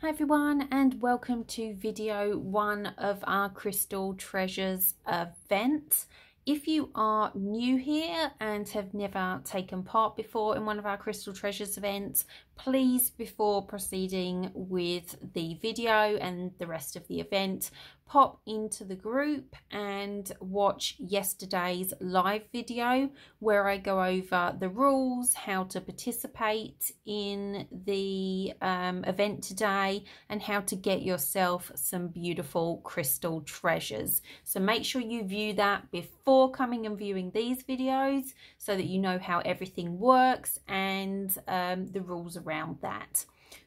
Hi everyone, and welcome to video 1 of our Crystal Treasures event. If you are new here and have never taken part before in one of our Crystal Treasures events, please, before proceeding with the video and the rest of the event, pop into the group and watch yesterday's live video where I go over the rules, how to participate in the event today, and how to get yourself some beautiful crystal treasures. So make sure you view that before coming and viewing these videos so that you know how everything works and the rules around that.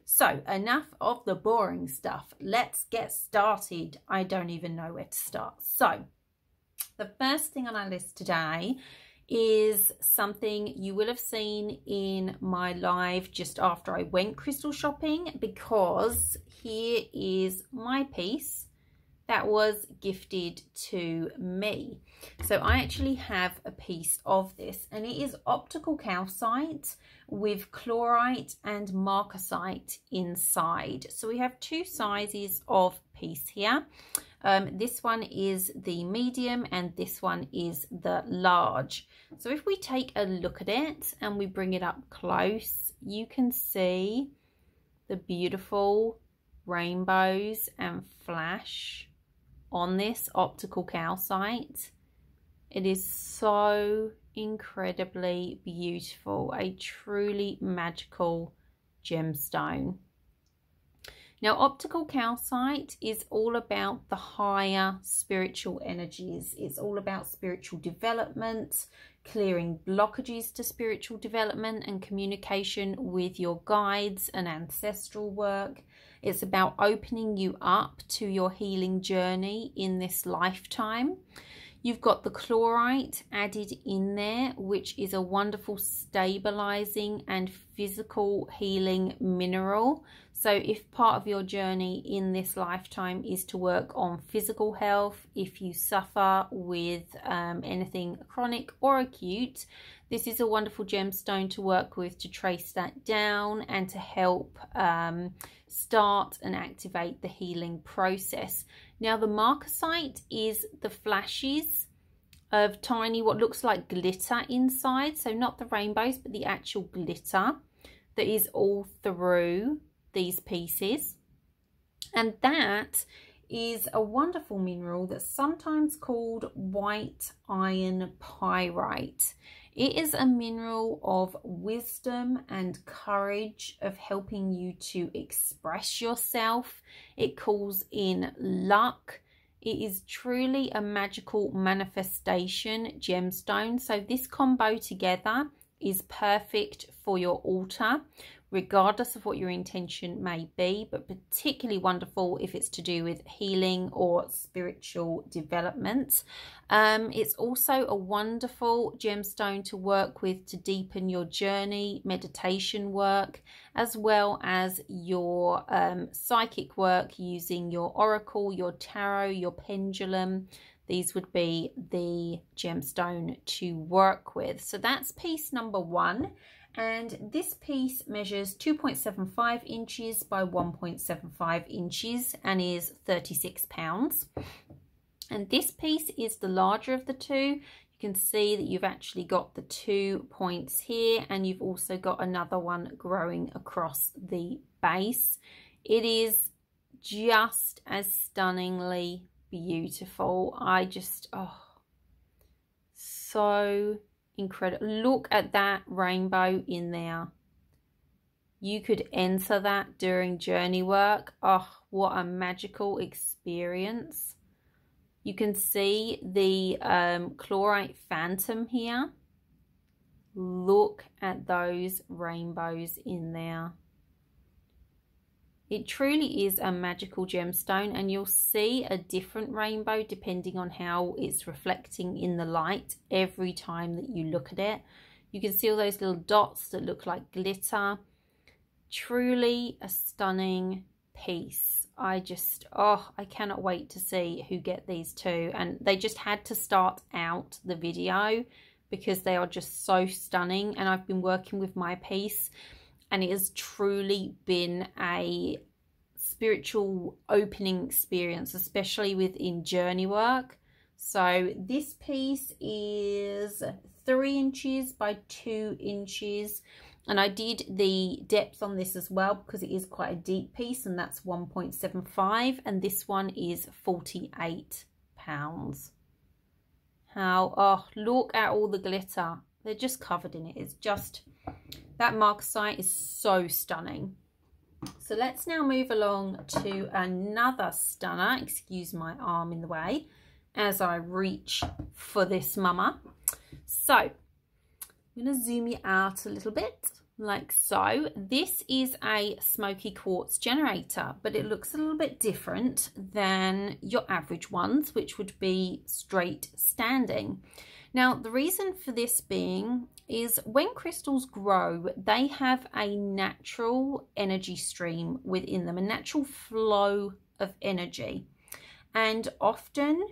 So enough of the boring stuff. Let's get started. I don't even know where to start. So the first thing on our list today is something you will have seen in my live just after I went crystal shopping, because here is my piece that was gifted to me. So I actually have a piece of this, and it is optical calcite with chlorite and marcasite inside. So we have two sizes of piece here. This one is the medium and this one is the large. So if we take a look at it and we bring it up close, you can see the beautiful rainbows and flash on this optical calcite. It is so incredibly beautiful, a truly magical gemstone. Now, optical calcite is all about the higher spiritual energies. It's all about spiritual development, clearing blockages to spiritual development and communication with your guides and ancestral work. It's about opening you up to your healing journey in this lifetime. You've got the chlorite added in there, which is a wonderful stabilizing and physical healing mineral. So if part of your journey in this lifetime is to work on physical health, if you suffer with anything chronic or acute, this is a wonderful gemstone to work with to trace that down and to help start and activate the healing process. Now, the marcasite is the flashes of tiny, what looks like glitter inside. So not the rainbows, but the actual glitter that is all through these pieces. And that is a wonderful mineral that's sometimes called white iron pyrite. It is a mineral of wisdom and courage, of helping you to express yourself. It calls in luck. It is truly a magical manifestation gemstone. So this combo together is perfect for your altar, regardless of what your intention may be, but particularly wonderful if it's to do with healing or spiritual development. It's also a wonderful gemstone to work with to deepen your journey, meditation work, as well as your psychic work using your oracle, your tarot, your pendulum. These would be the gemstone to work with. So that's piece number 1. And this piece measures 2.75 inches by 1.75 inches and is 36 pounds. And this piece is the larger of the two. You can see that you've actually got the 2 points here, and you've also got another one growing across the base. It is just as stunningly beautiful. I just, oh, so incredible. Look at that rainbow in there. You could enter that during journey work. Oh, what a magical experience. You can see the chlorite phantom here. Look at those rainbows in there. It truly is a magical gemstone, and you'll see a different rainbow depending on how it's reflecting in the light every time that you look at it. You can see all those little dots that look like glitter. Truly a stunning piece. I cannot wait to see who get these two. And they just had to start out the video because they are just so stunning. And I've been working with my piece and it has truly been a spiritual opening experience, especially within journey work. So this piece is 3 inches by 2 inches. And I did the depth on this as well because it is quite a deep piece, and that's 1.75. And this one is 48 pounds. How, oh, look at all the glitter. They're just covered in it. It's just, that marcasite is so stunning. So let's now move along to another stunner. Excuse my arm in the way as I reach for this mama. So I'm going to zoom you out a little bit like so. This is a smoky quartz generator, but it looks a little bit different than your average ones, which would be straight standing. Now, the reason for this being is when crystals grow, they have a natural energy stream within them, a natural flow of energy. And often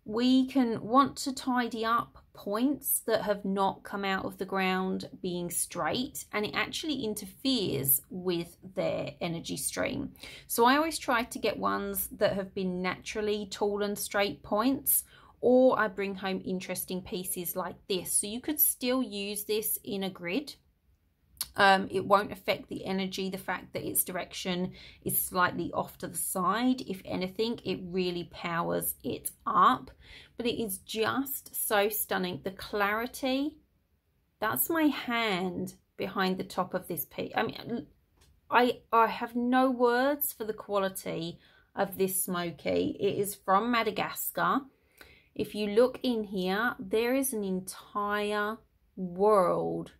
we can want to tidy up points that have not come out of the ground being straight, and it actually interferes with their energy stream. So I always try to get ones that have been naturally tall and straight points, or I bring home interesting pieces like this. So you could still use this in a grid. It won't affect the energy, the fact that its direction is slightly off to the side. If anything, it really powers it up. But it is just so stunning. The clarity, that's my hand behind the top of this piece. I mean, I have no words for the quality of this smoky. It is from Madagascar. If you look in here, there is an entire world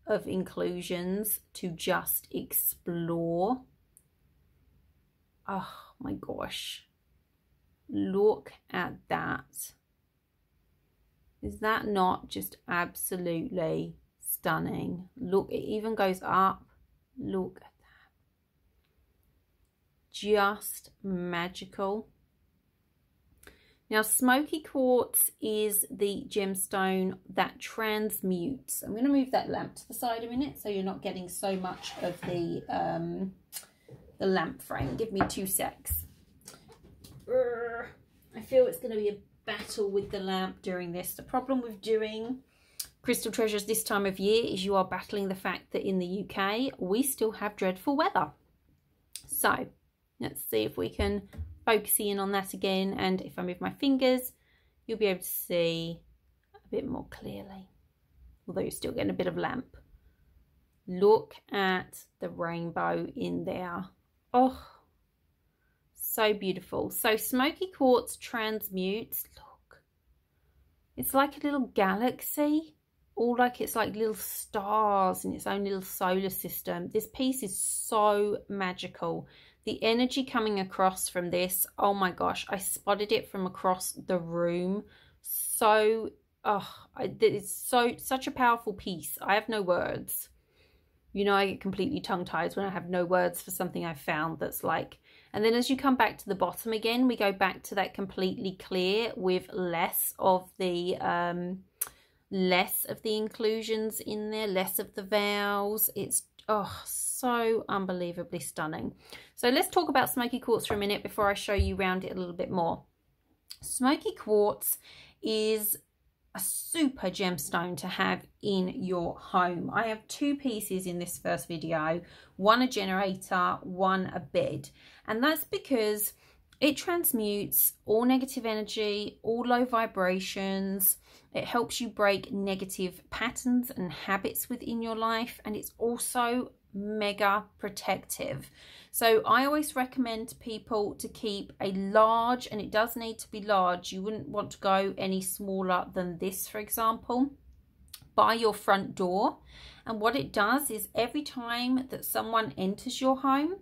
of inclusions to just explore. Oh my gosh, look at that. Is that not just absolutely stunning? Look, it even goes up. Look at that, just magical. Now, smoky quartz is the gemstone that transmutes. I'm going to move that lamp to the side a minute so you're not getting so much of the lamp frame. Give me 2 secs. I feel it's going to be a battle with the lamp during this. The problem with doing crystal treasures this time of year is you are battling the fact that in the UK we still have dreadful weather. So let's see if we can focus in on that again, and if I move my fingers you'll be able to see a bit more clearly, although you're still getting a bit of lamp. Look at the rainbow in there. Oh, so beautiful. So smoky quartz transmutes. Look, it's like a little galaxy, all like it's like little stars in its own little solar system. This piece is so magical. The energy coming across from this, oh my gosh, I spotted it from across the room. So, it's such a powerful piece. I have no words. You know, I get completely tongue-tied when I have no words for something I've found that's like. And then as you come back to the bottom again, we go back to that completely clear with less of the inclusions in there, less of the vowels. It's, oh, so unbelievably stunning. So let's talk about smoky quartz for a minute before I show you around it a little bit more. Smoky quartz is a super gemstone to have in your home. I have 2 pieces in this first video, one a generator, one a bed, and that's because it transmutes all negative energy, all low vibrations. It helps you break negative patterns and habits within your life, and it's also mega protective. So I always recommend to people to keep a large, and it does need to be large. You wouldn't want to go any smaller than this, for example, by your front door. And what it does is every time that someone enters your home,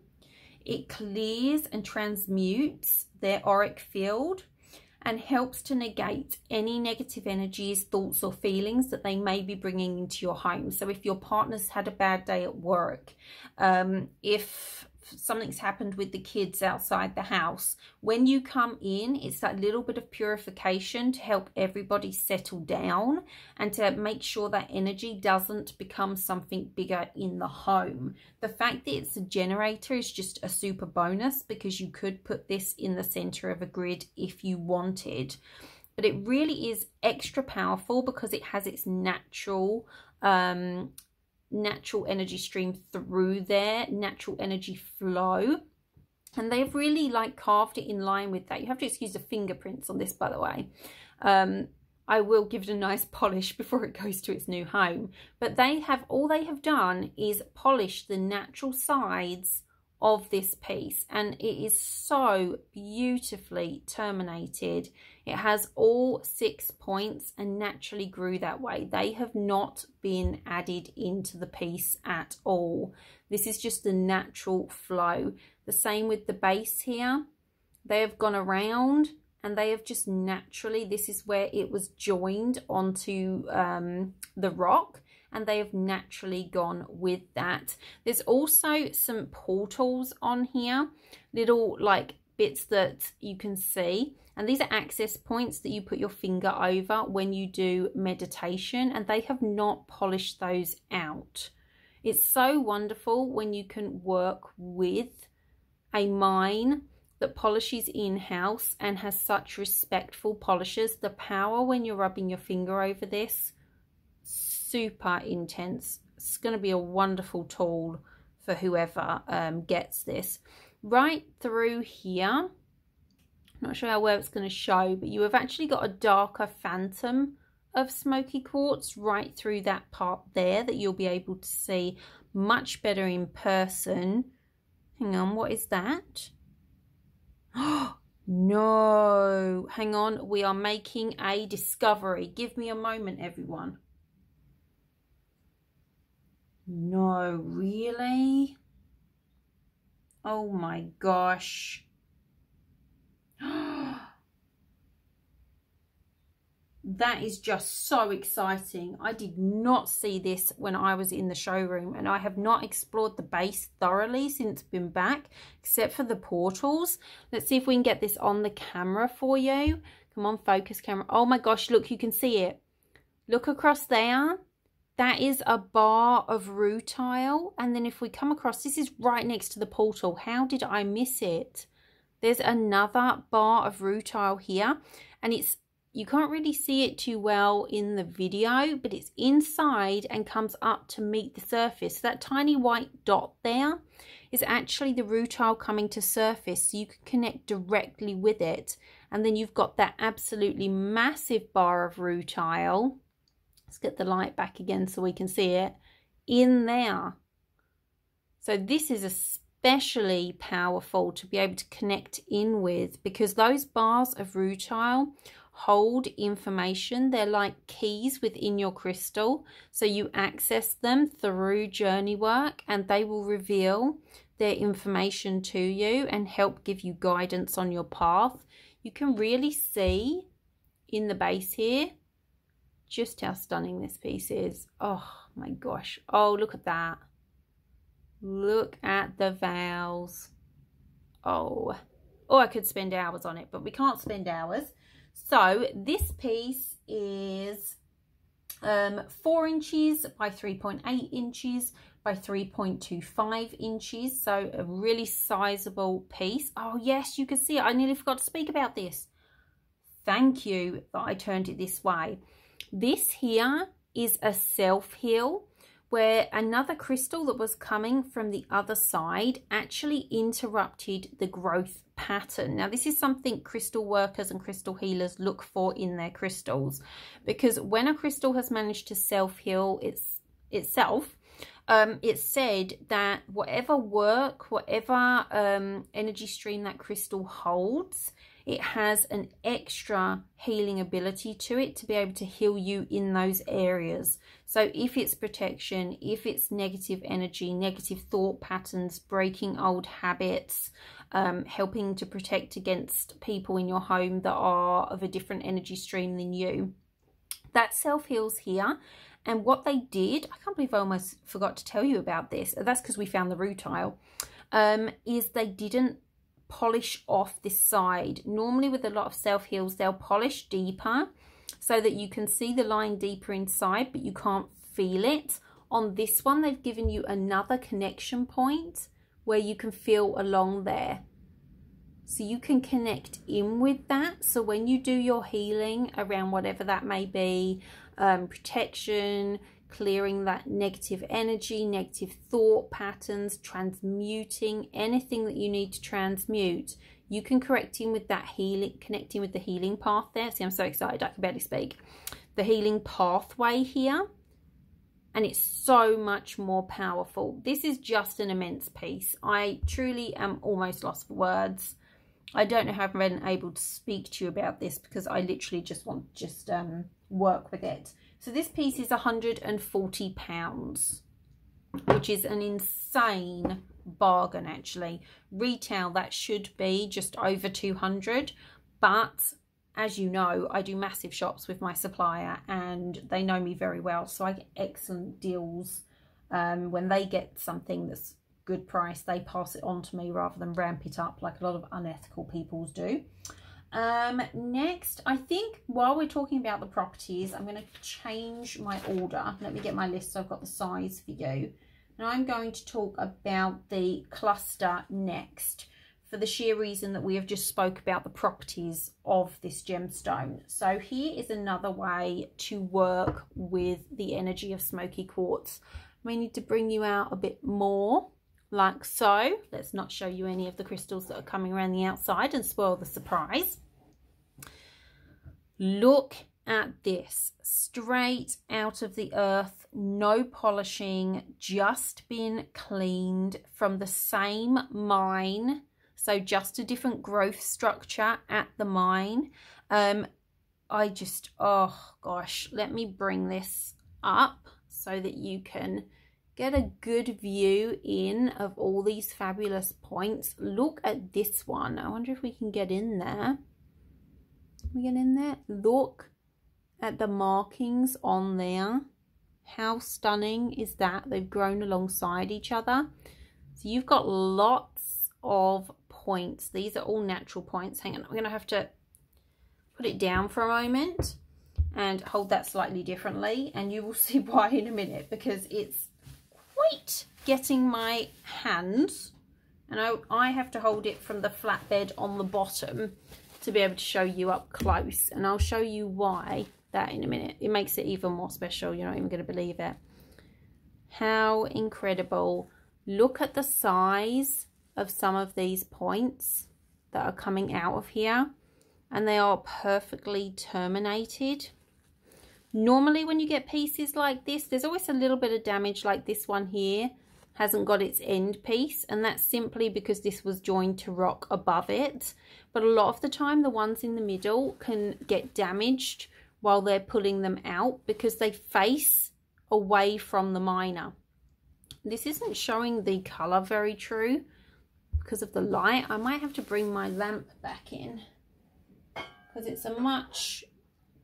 it clears and transmutes their auric field and helps to negate any negative energies, thoughts or feelings that they may be bringing into your home. So if your partner's had a bad day at work, if, something's happened with the kids outside the house. When you come in, it's that little bit of purification to help everybody settle down and to make sure that energy doesn't become something bigger in the home. The fact that it's a generator is just a super bonus, because you could put this in the center of a grid if you wanted. But it really is extra powerful because it has its natural energy stream through there, natural energy flow, and they've really like carved it in line with that. You have to excuse the fingerprints on this, by the way. I will give it a nice polish before it goes to its new home, but all they have done is polish the natural sides of this piece, and it is so beautifully terminated. It has all 6 points and naturally grew that way. They have not been added into the piece at all. This is just the natural flow. The same with the base here. They have gone around and they have just naturally, this is where it was joined onto the rock, and they have naturally gone with that. There's also some portals on here, little like bits that you can see, and these are access points that you put your finger over when you do meditation, and they have not polished those out. It's so wonderful when you can work with a mine that polishes in-house and has such respectful polishes. The power when you're rubbing your finger over this, super intense. It's going to be a wonderful tool for whoever gets this. Right through here, not sure how well it's going to show, but you have actually got a darker phantom of smoky quartz right through that part there that you'll be able to see much better in person. Hang on, what is that? Oh no, hang on, we are making a discovery. Give me a moment, everyone. No, really? Oh my gosh. That is just so exciting. I did not see this when I was in the showroom, and I have not explored the base thoroughly since been back, except for the portals. Let's see if we can get this on the camera for you. Come on, focus camera. Oh my gosh, look, you can see it. Look across there. That is a bar of rutile. And then if we come across, this is right next to the portal. How did I miss it? There's another bar of rutile here, and you can't really see it too well in the video, but it's inside and comes up to meet the surface. That tiny white dot there is actually the rutile coming to surface, so you can connect directly with it. And then you've got that absolutely massive bar of rutile. Let's get the light back again so we can see it in there. So this is especially powerful to be able to connect in with, because those bars of rutile hold information. They're like keys within your crystal, so you access them through journey work and they will reveal their information to you and help give you guidance on your path. You can really see in the base here just how stunning this piece is. Oh my gosh. Oh, look at that. Look at the vowels. Oh, I could spend hours on it, but we can't spend hours. So this piece is 4 inches by 3.8 inches by 3.25 inches. So a really sizable piece. Oh yes, you can see it. I nearly forgot to speak about this. Thank you that I turned it this way. This here is a self-heal, where another crystal that was coming from the other side actually interrupted the growth pattern. Now, this is something crystal workers and crystal healers look for in their crystals, because when a crystal has managed to self-heal itself, it's said that whatever work, whatever energy stream that crystal holds, it has an extra healing ability to it to be able to heal you in those areas. So if it's protection, if it's negative energy, negative thought patterns, breaking old habits, helping to protect against people in your home that are of a different energy stream than you, that self-heals here. And what they did, I can't believe I almost forgot to tell you about this. That's because we found the rutile. is they didn't polish off this side. Normally with a lot of self-heals, they'll polish deeper so that you can see the line deeper inside, but you can't feel it. On this one, they've given you another connection point where you can feel along there. So you can connect in with that. So when you do your healing around whatever that may be, protection, clearing that negative energy, negative thought patterns, transmuting anything that you need to transmute, you can connect in with that healing, connecting with the healing path there. See, I'm so excited, I can barely speak. The healing pathway here. And it's so much more powerful. This is just an immense piece. I truly am almost lost for words. I don't know how I've been able to speak to you about this because I literally just want to work with it. So this piece is £140, which is an insane bargain actually. Retail, that should be just over 200, but as you know, I do massive shops with my supplier and they know me very well, so I get excellent deals. When they get something that's good price, they pass it on to me rather than ramp it up like a lot of unethical people do. Next, I think while we're talking about the properties, I'm going to change my order. Let me get my list so I've got the size for you. And I'm going to talk about the cluster next, for the sheer reason that we have just spoke about the properties of this gemstone. So here is another way to work with the energy of smoky quartz. We need to bring you out a bit more, like so. Let's not show you any of the crystals that are coming around the outside and spoil the surprise. Look at this, straight out of the earth, no polishing, just been cleaned from the same mine. So just a different growth structure at the mine. Oh gosh, let me bring this up so that you can get a good view in of all these fabulous points. Look at this one. I wonder if we can get in there. Can we get in there? Look at the markings on there. How stunning is that? They've grown alongside each other. So you've got lots of points. These are all natural points. Hang on, I'm going to have to put it down for a moment and hold that slightly differently, and you will see why in a minute, because it's quite getting my hands, and I have to hold it from the flatbed on the bottom to be able to show you up close, and I'll show you why that in a minute. It makes it even more special. You're not even going to believe it. How incredible. Look at the size of some of these points that are coming out of here, and they are perfectly terminated. Normally when you get pieces like this, there's always a little bit of damage, like this one here hasn't got its end piece, and that's simply because this was joined to rock above it. But a lot of the time the ones in the middle can get damaged while they're pulling them out because they face away from the miner. This isn't showing the color very true because of the light. I might have to bring my lamp back in because it's a much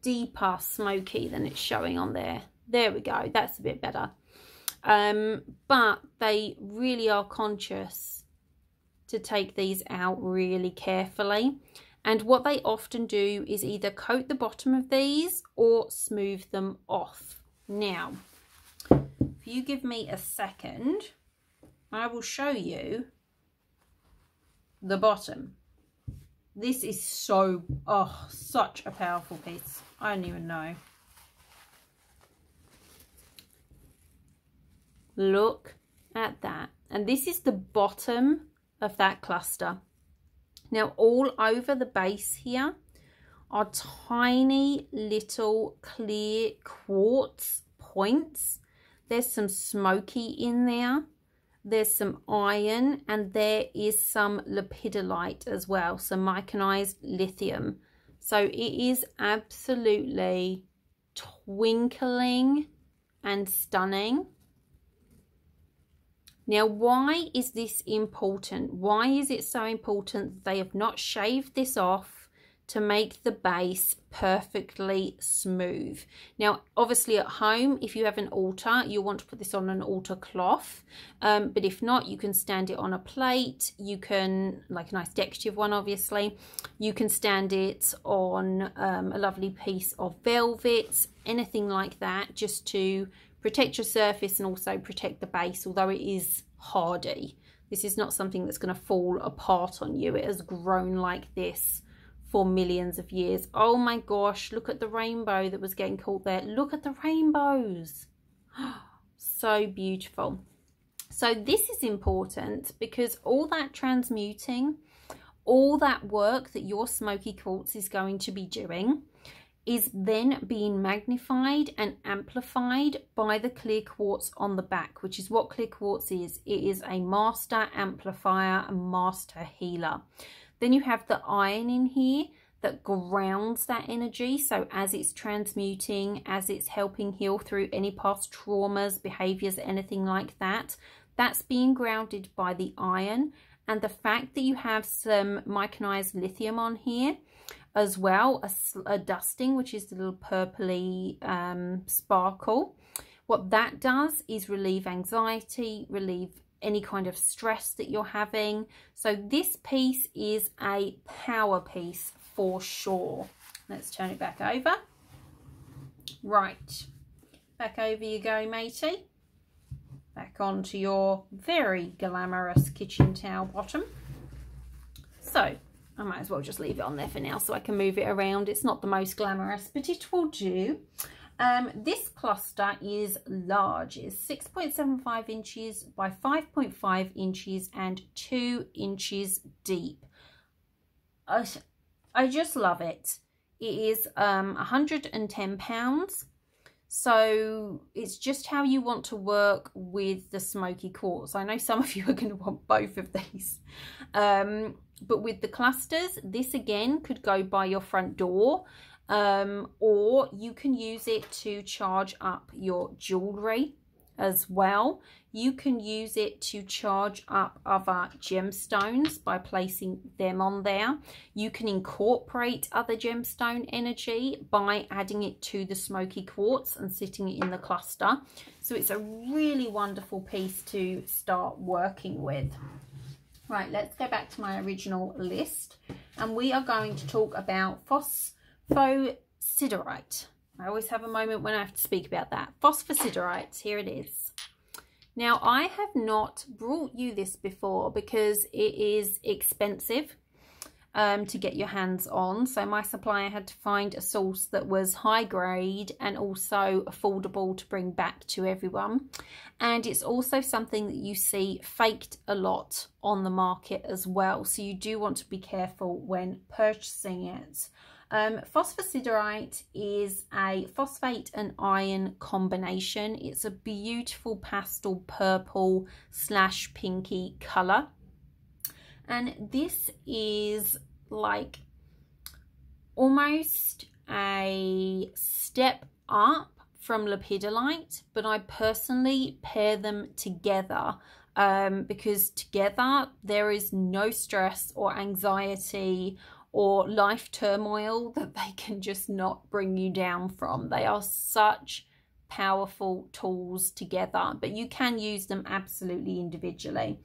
deeper smoky than it's showing on there. There we go, that's a bit better. But they really are conscious to take these out really carefully, and what they often do is either coat the bottom of these or smooth them off. Now if you give me a second, I will show you the bottom. This is so, such a powerful piece. I don't even know. Look at that. And this is the bottom of that cluster. Now all over the base here are tiny little clear quartz points. There's some smoky in there. There's some iron, and there is some lepidolite as well, some micanized lithium. So it is absolutely twinkling and stunning. Now, why is this important? Why is it so important that they have not shaved this off? to make the base perfectly smooth. Now, obviously at home, if you have an altar, you'll want to put this on an altar cloth. But if not, you can stand it on a plate. You can, like a nice decorative one, obviously. You can stand it on a lovely piece of velvet, anything like that, just to protect your surface and also protect the base, although it is hardy. This is not something that's going to fall apart on you. It has grown like this for millions of years. Oh my gosh, look at the rainbow that was getting caught there. Look at the rainbows. So beautiful. So this is important because all that transmuting, all that work that your smoky quartz is going to be doing is then being magnified and amplified by the clear quartz on the back, which is what clear quartz is. It is a master amplifier, a master healer. Then you have the iron in here that grounds that energy. So as it's transmuting, as it's helping heal through any past traumas, behaviors, anything like that, that's being grounded by the iron. And the fact that you have some myconized lithium on here as well, a dusting, which is the little purpley sparkle, what that does is relieve anxiety, relieve any kind of stress that you're having. So this piece is a power piece for sure. Let's turn it back over. Right, back over you go, matey. Back onto your very glamorous kitchen towel bottom. So I might as well just leave it on there for now so I can move it around. It's not the most glamorous, but it will do. This cluster is large. It's 6.75 inches by 5.5 inches and 2 inches deep. I just love it. It is 110 pounds. So it's just how you want to work with the smoky quartz. I know some of you are going to want both of these. But with the clusters, this again could go by your front door. Or you can use it to charge up your jewelry as well. You can use it to charge up other gemstones by placing them on there. You can incorporate other gemstone energy by adding it to the smoky quartz and sitting it in the cluster. So it's a really wonderful piece to start working with. Right, let's go back to my original list, and we are going to talk about phosphosiderite. I always have a moment when I have to speak about that. Phosphosiderite, here it is. Now, I have not brought you this before because it is expensive to get your hands on. So my supplier had to find a source that was high grade and also affordable to bring back to everyone. And it's also something that you see faked a lot on the market as well. So you do want to be careful when purchasing it. Phosphosiderite is a phosphate and iron combination. It's a beautiful pastel purple / pinky color. And this is like almost a step up from lepidolite, but I personally pair them together because together there is no stress or anxiety or life turmoil that they can just not bring you down from. They are such powerful tools together, but you can use them absolutely individually.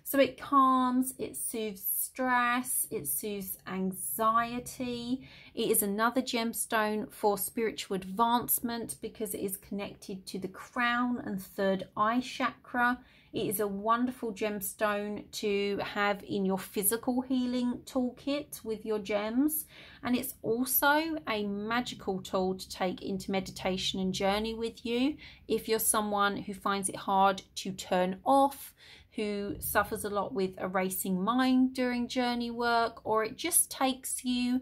So it calms, it soothes stress, it soothes anxiety. It is another gemstone for spiritual advancement because it is connected to the crown and third eye chakra. It is a wonderful gemstone to have in your physical healing toolkit with your gems. And it's also a magical tool to take into meditation and journey with you if you're someone who finds it hard to turn off, who suffers a lot with a racing mind during journey work, or it just takes you,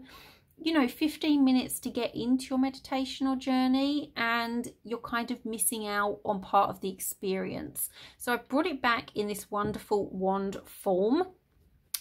15 minutes to get into your meditation or journey and you're kind of missing out on part of the experience. So I've brought it back in this wonderful wand form.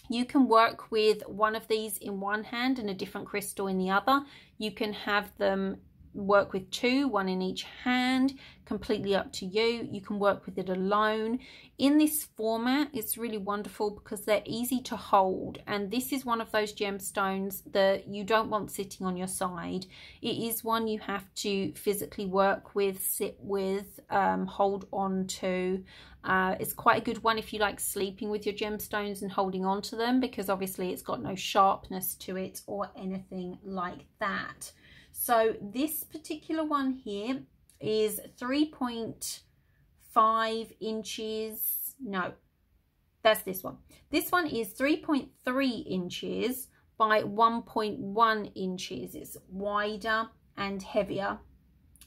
You can work with one of these in one hand and a different crystal in the other. You can have them work with two, one in each hand, completely up to you. You can work with it alone. In this format, it's really wonderful because they're easy to hold, and this is one of those gemstones that you don't want sitting on your side. It is one you have to physically work with, sit with, hold on to. It's quite a good one if you like sleeping with your gemstones and holding on to them, because obviously it's got no sharpness to it or anything like that. So this particular one here is 3.5 inches. No, that's this one. This one is 3.3 inches by 1.1 inches. It's wider and heavier.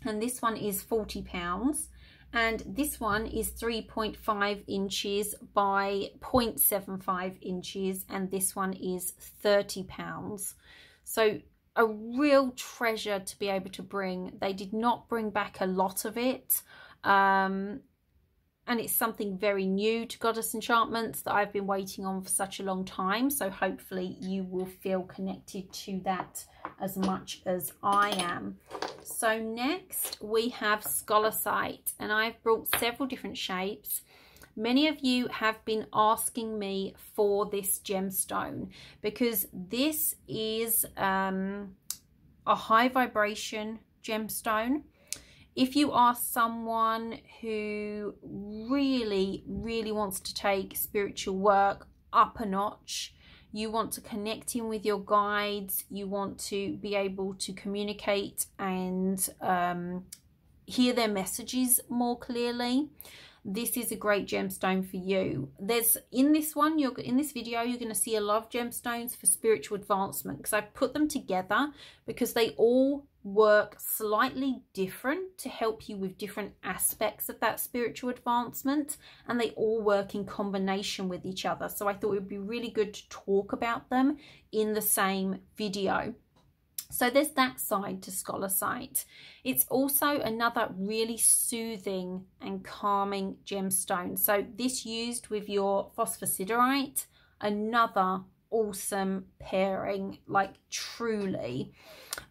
And this one is 40 pounds. And this one is 3.5 inches by 0.75 inches. And this one is 30 pounds. So a real treasure to be able to bring. They did not bring back a lot of it. And it's something very new to Goddess Enchantments that I've been waiting on for such a long time. So hopefully you will feel connected to that as much as I am. So next we have Scholarcite, and I've brought several different shapes. Many of you have been asking me for this gemstone because this is a high vibration gemstone. If you are someone who really wants to take spiritual work up a notch, you want to connect in with your guides, you want to be able to communicate and hear their messages more clearly, this is a great gemstone for you. There's in this video you're going to see a lot of gemstones for spiritual advancement, because I've put them together because they all work slightly different to help you with different aspects of that spiritual advancement, and they all work in combination with each other. So I thought it would be really good to talk about them in the same video. So there's that side to Scholarcite. It's also another really soothing and calming gemstone. So this used with your phosphosiderite, another awesome pairing, like truly.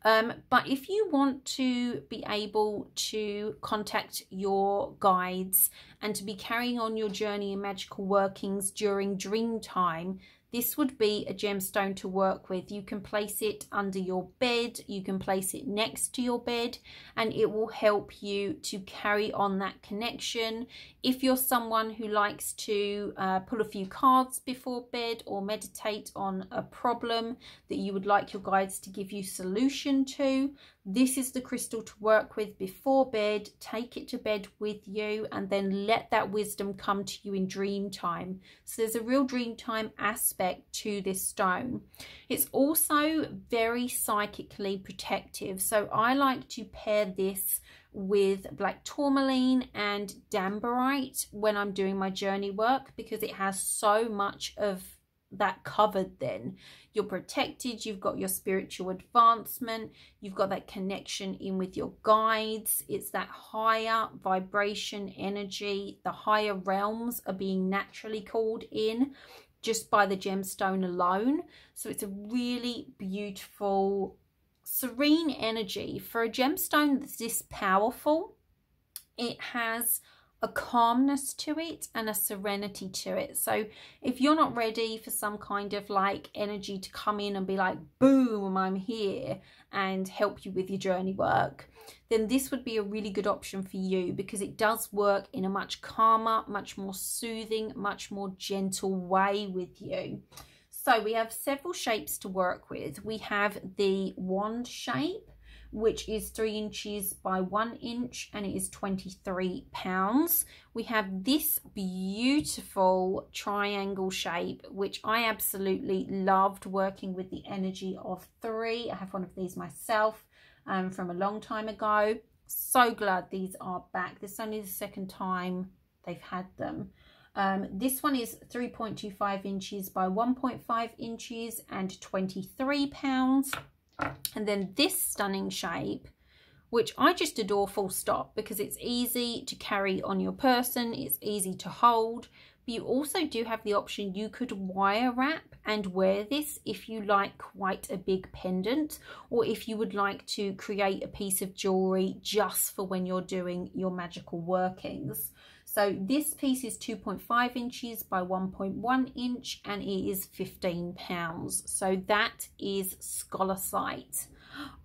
But if you want to be able to contact your guides and to be carrying on your journey in magical workings during dream time, this would be a gemstone to work with. You can place it under your bed, you can place it next to your bed, and it will help you to carry on that connection. If you're someone who likes to pull a few cards before bed or meditate on a problem that you would like your guides to give you solution to, this is the crystal to work with before bed. Take it to bed with you and then let that wisdom come to you in dream time. So there's a real dream time aspect to this stone. It's also very psychically protective. So I like to pair this with black tourmaline and dambarite when I'm doing my journey work, because it has so much of that covered. Then you're protected, you've got your spiritual advancement, you've got that connection in with your guides. It's that higher vibration energy. The higher realms are being naturally called in just by the gemstone alone. So it's a really beautiful, serene energy for a gemstone that's this powerful. It has a calmness to it and a serenity to it. So if you're not ready for some kind of like energy to come in and be like, boom, I'm here, and help you with your journey work, then this would be a really good option for you, because it does work in a much calmer, much more soothing, much more gentle way with you. So we have several shapes to work with. We have the wand shape, which is 3 inches by 1 inch, and it is 23 pounds. We have this beautiful triangle shape, which I absolutely loved working with the energy of 3. I have one of these myself from a long time ago. So glad these are back. This is only the second time they've had them. This one is 3.25 inches by 1.5 inches and 23 pounds. And then this stunning shape, which I just adore full stop, because it's easy to carry on your person, it's easy to hold, But you also do have the option, you could wire wrap and wear this if you like quite a big pendant, or if you would like to create a piece of jewelry just for when you're doing your magical workings. So this piece is 2.5 inches by 1.1 inch and it is £15. So that is Scholasite.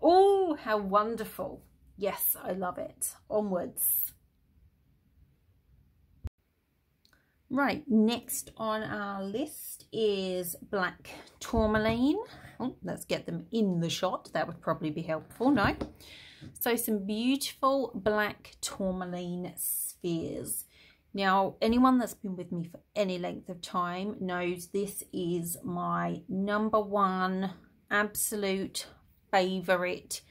Oh, how wonderful. Yes, I love it. Onwards. Right, next on our list is black tourmaline. Oh, let's get them in the shot. That would probably be helpful, no? So some beautiful black tourmaline spheres. Now, anyone that's been with me for any length of time knows this is my #1 absolute favourite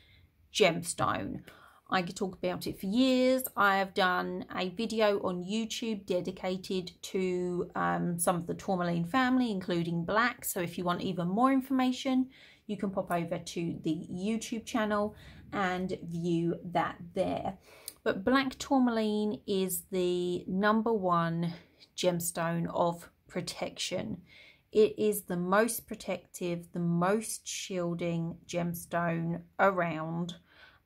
gemstone. I could talk about it for years. I have done a video on YouTube dedicated to some of the tourmaline family, including black. So if you want even more information, you can pop over to the YouTube channel and view that there. But black tourmaline is the #1 gemstone of protection. It is the most protective, the most shielding gemstone around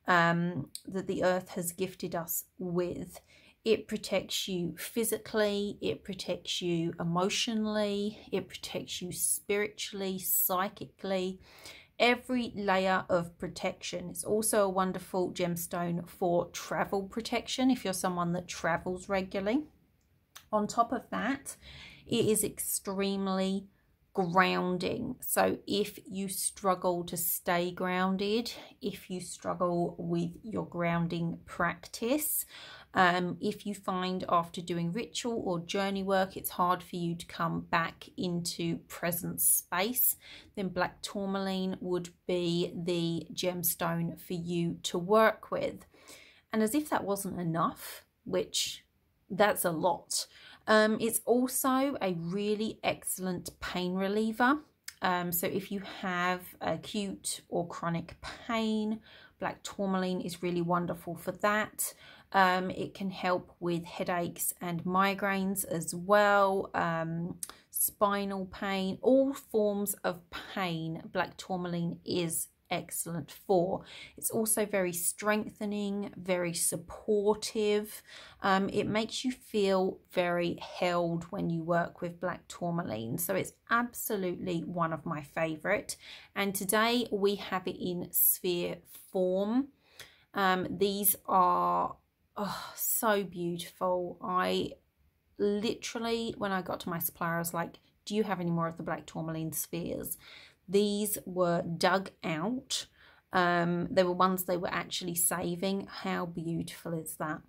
that the earth has gifted us with. It protects you physically, it protects you emotionally, it protects you spiritually, psychically, every layer of protection. It's also a wonderful gemstone for travel protection if you're someone that travels regularly. On top of that, it is extremely grounding. So if you struggle to stay grounded, if you struggle with your grounding practice, if you find after doing ritual or journey work it's hard for you to come back into present space, then black tourmaline would be the gemstone for you to work with. And as if that wasn't enough, which that's a lot, it's also a really excellent pain reliever. So if you have acute or chronic pain, black tourmaline is really wonderful for that. It can help with headaches and migraines as well, spinal pain, all forms of pain black tourmaline is excellent for. It's also very strengthening, very supportive. It makes you feel very held when you work with black tourmaline, so it's absolutely one of my favorite. And today we have it in sphere form. These are so beautiful. I literally, when I got to my supplier, I was like, do you have any more of the black tourmaline spheres? These were dug out. They were ones they were actually saving. How beautiful is that?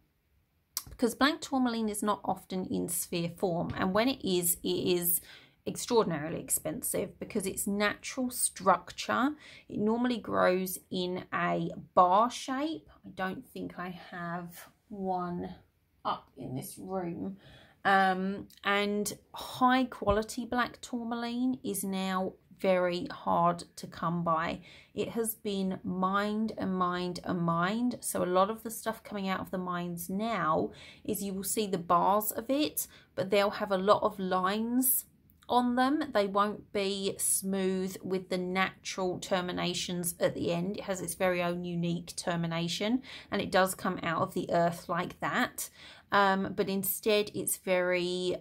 Because black tourmaline is not often in sphere form, and when it is extraordinarily expensive because its natural structure, it normally grows in a bar shape. I don't think I have one up in this room. And high quality black tourmaline is now very hard to come by. It has been mined and mined and mined. So a lot of the stuff coming out of the mines now is you will see the bars of it, but they'll have a lot of lines on them. They won't be smooth with the natural terminations at the end. It has its very own unique termination, and it does come out of the earth like that. But instead it's very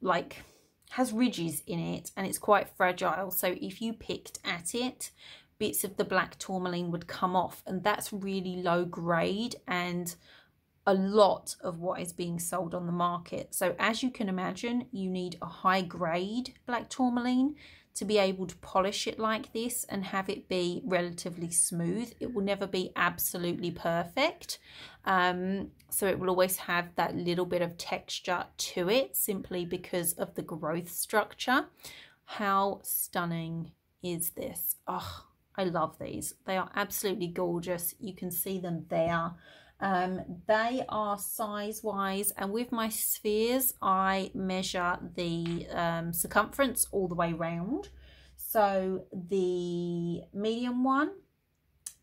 like has ridges in it, and it's quite fragile. So if you picked at it, bits of the black tourmaline would come off, and that's really low grade and a lot of what is being sold on the market. So as you can imagine, you need a high grade black tourmaline to be able to polish it like this and have it be relatively smooth. It will never be absolutely perfect. So it will always have that little bit of texture to it simply because of the growth structure. How stunning is this? Oh, I love these. They are absolutely gorgeous. You can see them there. They are size wise, and with my spheres I measure the circumference all the way round. So the medium one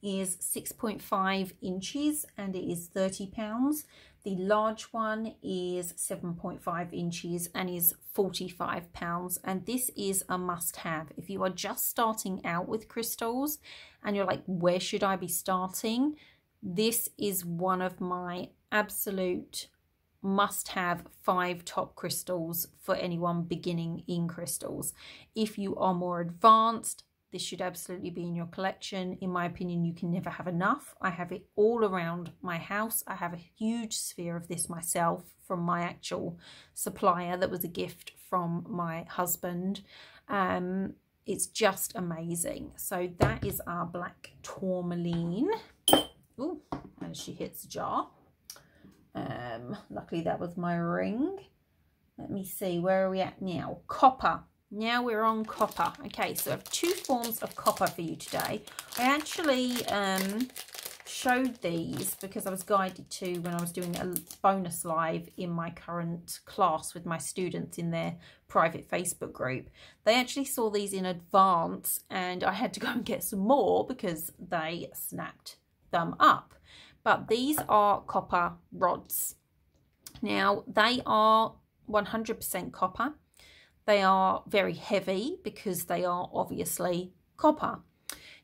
is 6.5 inches and it is £30. The large one is 7.5 inches and is £45. And this is a must-have. If you are just starting out with crystals and you're like, where should I be starting? This is one of my absolute must-have 5 top crystals for anyone beginning in crystals. If you are more advanced, this should absolutely be in your collection. In my opinion, you can never have enough. I have it all around my house. I have a huge sphere of this myself from my actual supplier that was a gift from my husband. It's just amazing. So that is our black tourmaline. Ooh, and she hits the jar. Luckily that was my ring. Let me see, where are we at now? Copper. Now we're on copper. Okay, so I have 2 forms of copper for you today. I actually showed these because I was guided to when I was doing a bonus live in my current class with my students in their private Facebook group. They actually saw these in advance and I had to go and get some more because they snapped them up. But these are copper rods. Now they are 100% copper. They are very heavy because they are obviously copper.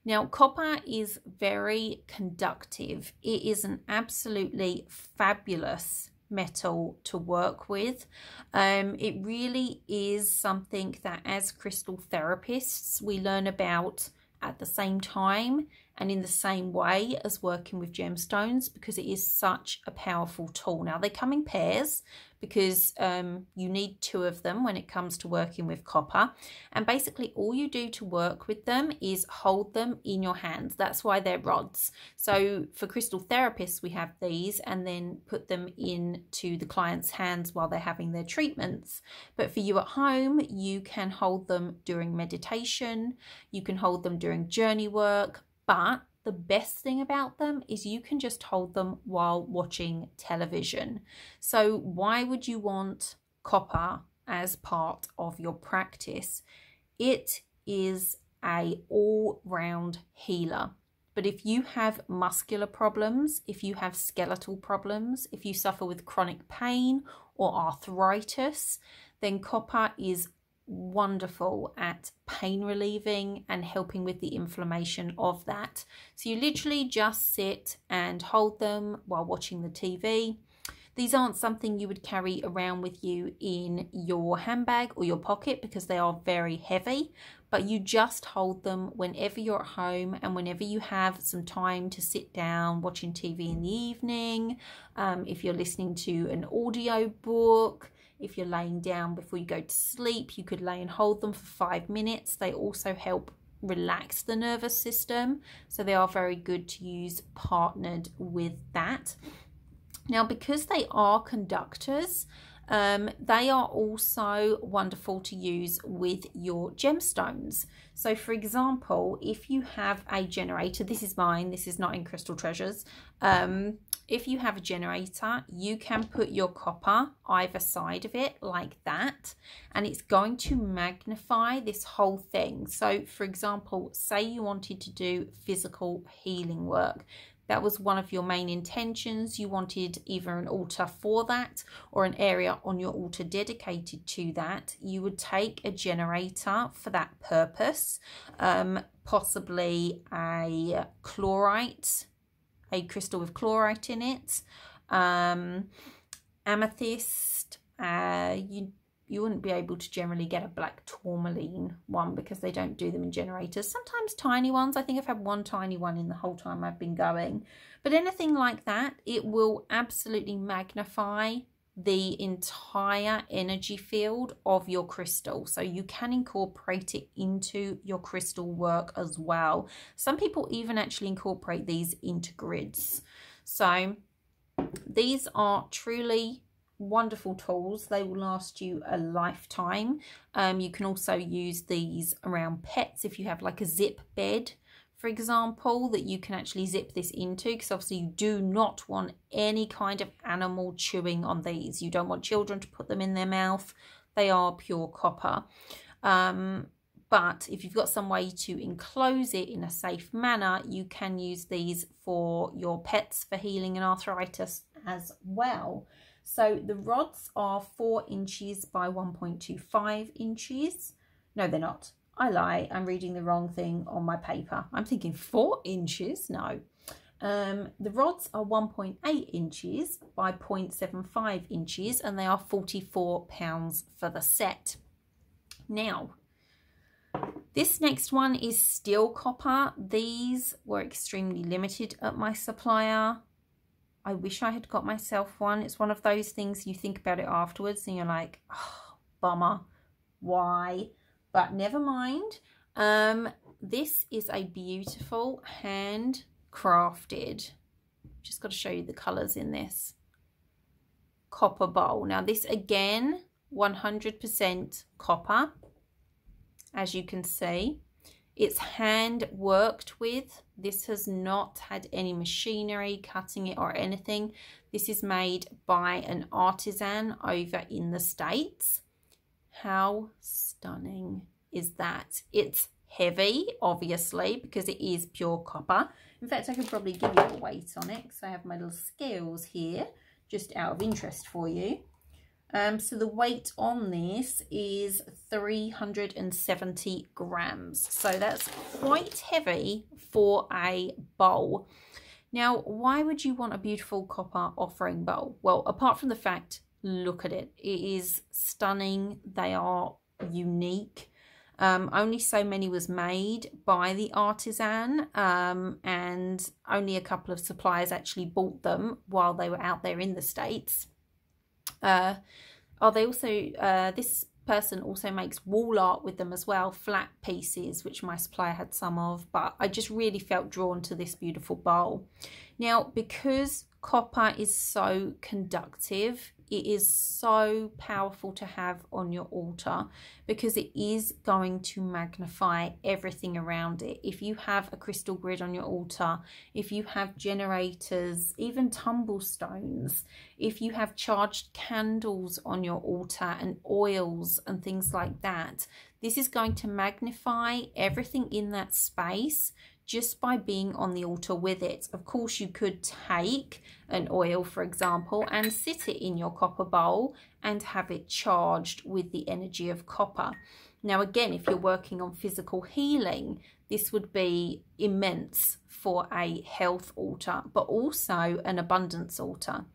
Now, copper is very conductive. It is an absolutely fabulous metal to work with. It really is something that as crystal therapists, we learn about at the same time and in the same way as working with gemstones because it is such a powerful tool. Now, they come in pairs because you need 2 of them when it comes to working with copper. And basically all you do to work with them is hold them in your hands. That's why they're rods. So for crystal therapists, we have these and then put them into the client's hands while they're having their treatments. But for you at home, you can hold them during meditation. You can hold them during journey work. But the best thing about them is you can just hold them while watching television. So why would you want copper as part of your practice? It is a all-round healer. But if you have muscular problems, if you have skeletal problems, if you suffer with chronic pain or arthritis, then copper is wonderful at pain relieving and helping with the inflammation of that. So you literally just sit and hold them while watching the TV. These aren't something you would carry around with you in your handbag or your pocket because they are very heavy, but you just hold them whenever you're at home and whenever you have some time to sit down watching TV in the evening, if you're listening to an audio book. If you're laying down before you go to sleep, you could lay and hold them for 5 minutes. They also help relax the nervous system. So they are very good to use partnered with that. Now, because they are conductors, they are also wonderful to use with your gemstones. So for example, if you have a generator, this is mine, this is not in Crystal Treasures. If you have a generator, you can put your copper either side of it like that, and it's going to magnify this whole thing. So for example, say you wanted to do physical healing work. That was one of your main intentions. You wanted either an altar for that or an area on your altar dedicated to that. You would take a generator for that purpose, possibly a chlorite, a crystal with chlorite in it, amethyst. You wouldn't be able to generally get a black tourmaline one because they don't do them in generators. Sometimes tiny ones. I think I've had one tiny one in the whole time I've been going. But anything like that, it will absolutely magnify the entire energy field of your crystal. So you can incorporate it into your crystal work as well. Some people even actually incorporate these into grids. So these are truly wonderful tools. They will last you a lifetime. You can also use these around pets if you have like a zip bed, for example, that you can actually zip this into, because obviously you do not want any kind of animal chewing on these. You don't want children to put them in their mouth. They are pure copper. But if you've got some way to enclose it in a safe manner, you can use these for your pets for healing and arthritis as well. So the rods are 4 inches by 1.25 inches. No, they're not. I lie. I'm reading the wrong thing on my paper. I'm thinking 4 inches. No. The rods are 1.8 inches by 0.75 inches, and they are £44 for the set. Now, this next one is still copper. These were extremely limited at my supplier. I wish I had got myself one. It's one of those things you think about it afterwards and you're like, oh, bummer, why? But never mind. This is a beautiful handcrafted, just got to show you the colours in this, copper bowl. Now this again, 100% copper. As you can see, it's hand worked with. This has not had any machinery cutting it or anything. This is made by an artisan over in the States. How stunning is that? It's heavy, obviously, because it is pure copper. In fact, I could probably give you a weight on it because I have my little scales here, just out of interest for you. So the weight on this is 370 grams. So that's quite heavy for a bowl. Now, why would you want a beautiful copper offering bowl? Well, apart from the fact, look at it. It is stunning. They are unique. Only so many was made by the artisan, and only a couple of suppliers actually bought them while they were out there in the States. They also, this person also makes wall art with them as well, flat pieces, which my supplier had some of, but I just really felt drawn to this beautiful bowl. Now, because copper is so conductive, it is so powerful to have on your altar because it is going to magnify everything around it. If you have a crystal grid on your altar, if you have generators, even tumble stones, if you have charged candles on your altar and oils and things like that, this is going to magnify everything in that space just by being on the altar with it. Of course, you could take an oil, for example, and sit it in your copper bowl and have it charged with the energy of copper. Now, again, if you're working on physical healing, this would be immense for a health altar, but also an abundance altar.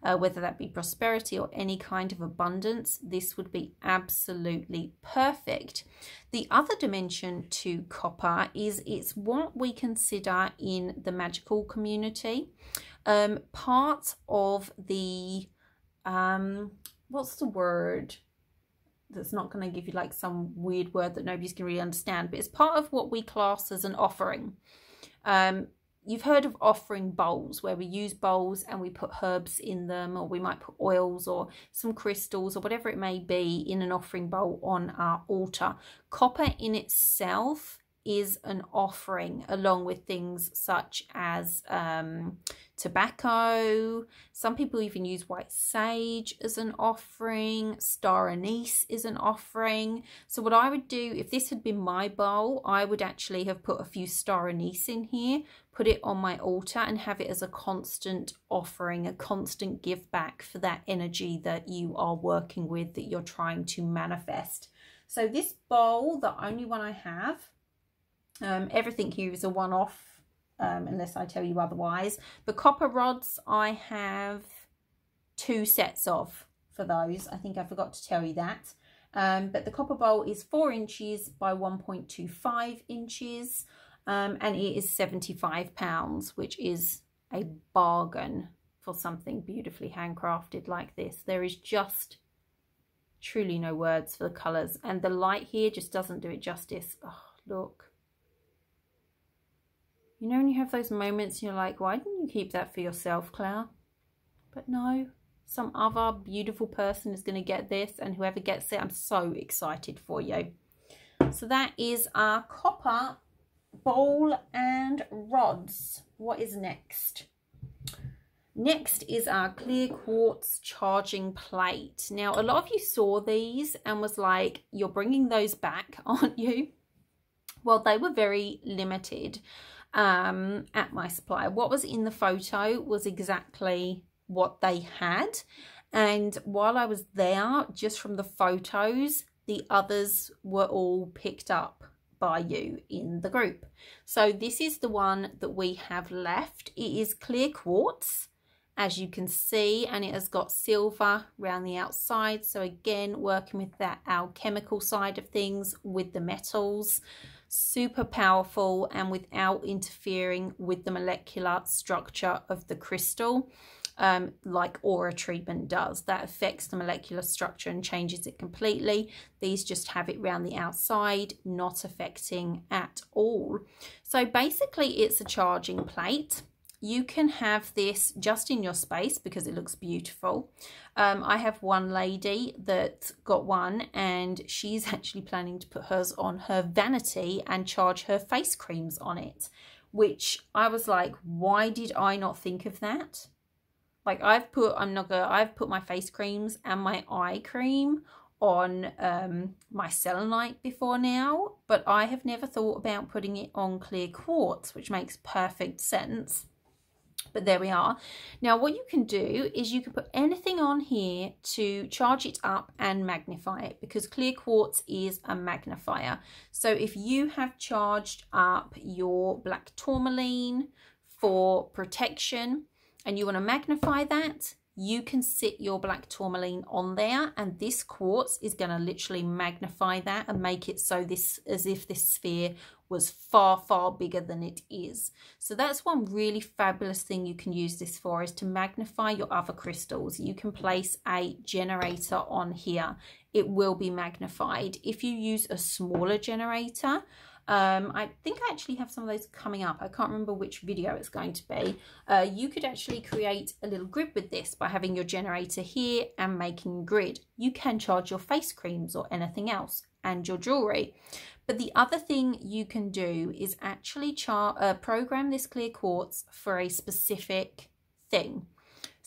Whether that be prosperity or any kind of abundance, this would be absolutely perfect. The other dimension to copper is it's what we consider in the magical community. Part of the, what's the word? That's not going to give you like some weird word that nobody's going to really understand, but it's part of what we class as an offering. You've heard of offering bowls, where we use bowls and we put herbs in them, or we might put oils or some crystals or whatever it may be in an offering bowl on our altar. Copper in itself is an offering, along with things such as tobacco. Some people even use white sage as an offering. Star anise is an offering. So what I would do, if this had been my bowl, I would actually have put a few star anise in here, put it on my altar and have it as a constant offering, a constant give back for that energy that you are working with, that you're trying to manifest. So this bowl, the only one I have, everything here is a one-off, unless I tell you otherwise. The copper rods I have 2 sets of for those. I think I forgot to tell you that. But the copper bowl is 4 inches by 1.25 inches, and it is £75, which is a bargain for something beautifully handcrafted like this. There is just truly no words for the colours, and the light here just doesn't do it justice. Oh, look. You know when you have those moments and you're like, why didn't you keep that for yourself, Claire? But no, some other beautiful person is going to get this, and whoever gets it, I'm so excited for you. So that is our copper bowl and rods. What is next? Next is our clear quartz charging plate. Now, a lot of you saw these and was like, you're bringing those back, aren't you? Well, they were very limited at my supplier. What was in the photo was exactly what they had. And while I was there, just from the photos, the others were all picked up by you in the group. So this is the one that we have left. It is clear quartz, as you can see, and it has got silver around the outside. So again, working with that alchemical side of things with the metals, super powerful and without interfering with the molecular structure of the crystal. Like aura treatment does. That affects the molecular structure and changes it completely. These just have it around the outside, not affecting at all. So basically it's a charging plate. You can have this just in your space because it looks beautiful. I have one lady that got one and she's actually planning to put hers on her vanity and charge her face creams on it, which I was like, why did I not think of that? Like I've put my face creams and my eye cream on my selenite before now, but I have never thought about putting it on clear quartz, which makes perfect sense. But there we are. Now what you can do is you can put anything on here to charge it up and magnify it, because clear quartz is a magnifier. So if you have charged up your black tourmaline for protection, and you want to magnify that, you can sit your black tourmaline on there, and this quartz is going to literally magnify that and make it so this, as if this sphere was far, far bigger than it is. So that's one really fabulous thing you can use this for, is to magnify your other crystals. You can place a generator on here. It will be magnified. If you use a smaller generator, I think I actually have some of those coming up. I can't remember which video it's going to be. You could actually create a little grid with this by having your generator here and making a grid. You can charge your face creams or anything else and your jewelry. But the other thing you can do is actually program this clear quartz for a specific thing.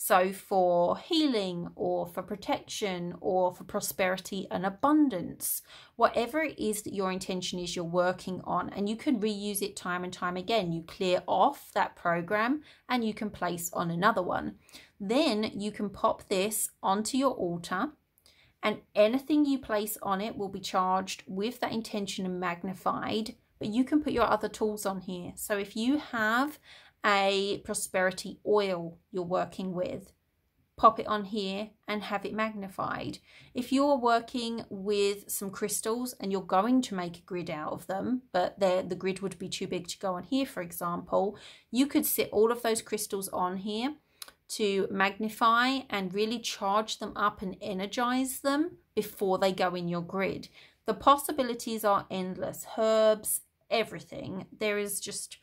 So for healing or for protection or for prosperity and abundance, whatever it is that your intention is you're working on, and you can reuse it time and time again. You clear off that program and you can place on another one. Then you can pop this onto your altar, and anything you place on it will be charged with that intention and magnified, but you can put your other tools on here. So if you have a prosperity oil you're working with, pop it on here and have it magnified. If you're working with some crystals and you're going to make a grid out of them, but the grid would be too big to go on here, for example, you could sit all of those crystals on here to magnify and really charge them up and energize them before they go in your grid. The possibilities are endless. Herbs, everything. There is just,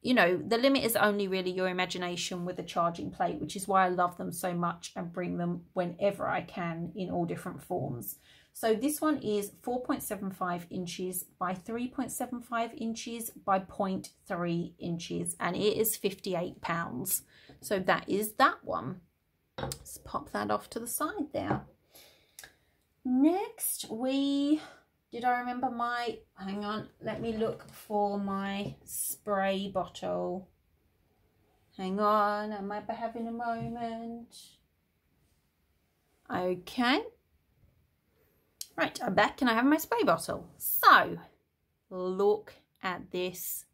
you know, the limit is only really your imagination with a charging plate, which is why I love them so much and bring them whenever I can in all different forms. So this one is 4.75 inches by 3.75 inches by 0.3 inches, and it is £58. So that is that one. Let's pop that off to the side there. Next, did I remember my, hang on, let me look for my spray bottle. Hang on, I might be having a moment. Okay. Right, I'm back and I have my spray bottle. So, look at this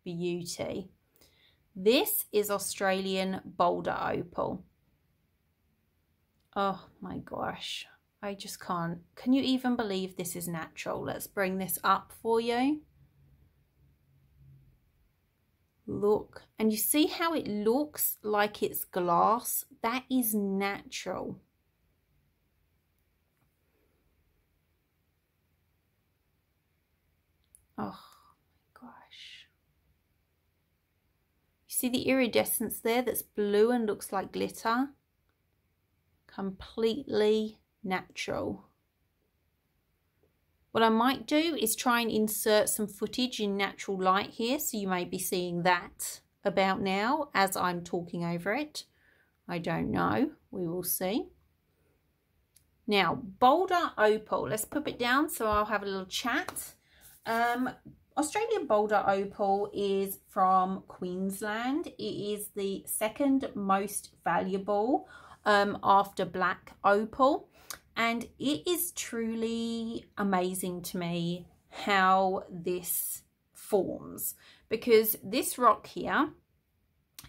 beauty. This is Australian Boulder Opal. Oh my gosh. I just can't. Can you even believe this is natural? Let's bring this up for you. Look, and you see how it looks like it's glass? That is natural. Oh my gosh. You see the iridescence there that's blue and looks like glitter? Completely natural. What I might do is try and insert some footage in natural light here, so you may be seeing that about now as I'm talking over it. I don't know, we will see. Now, Boulder Opal, let's put it down so I'll have a little chat. Australian Boulder Opal is from Queensland. It is the second most valuable after black opal, and it is truly amazing to me how this forms, because this rock here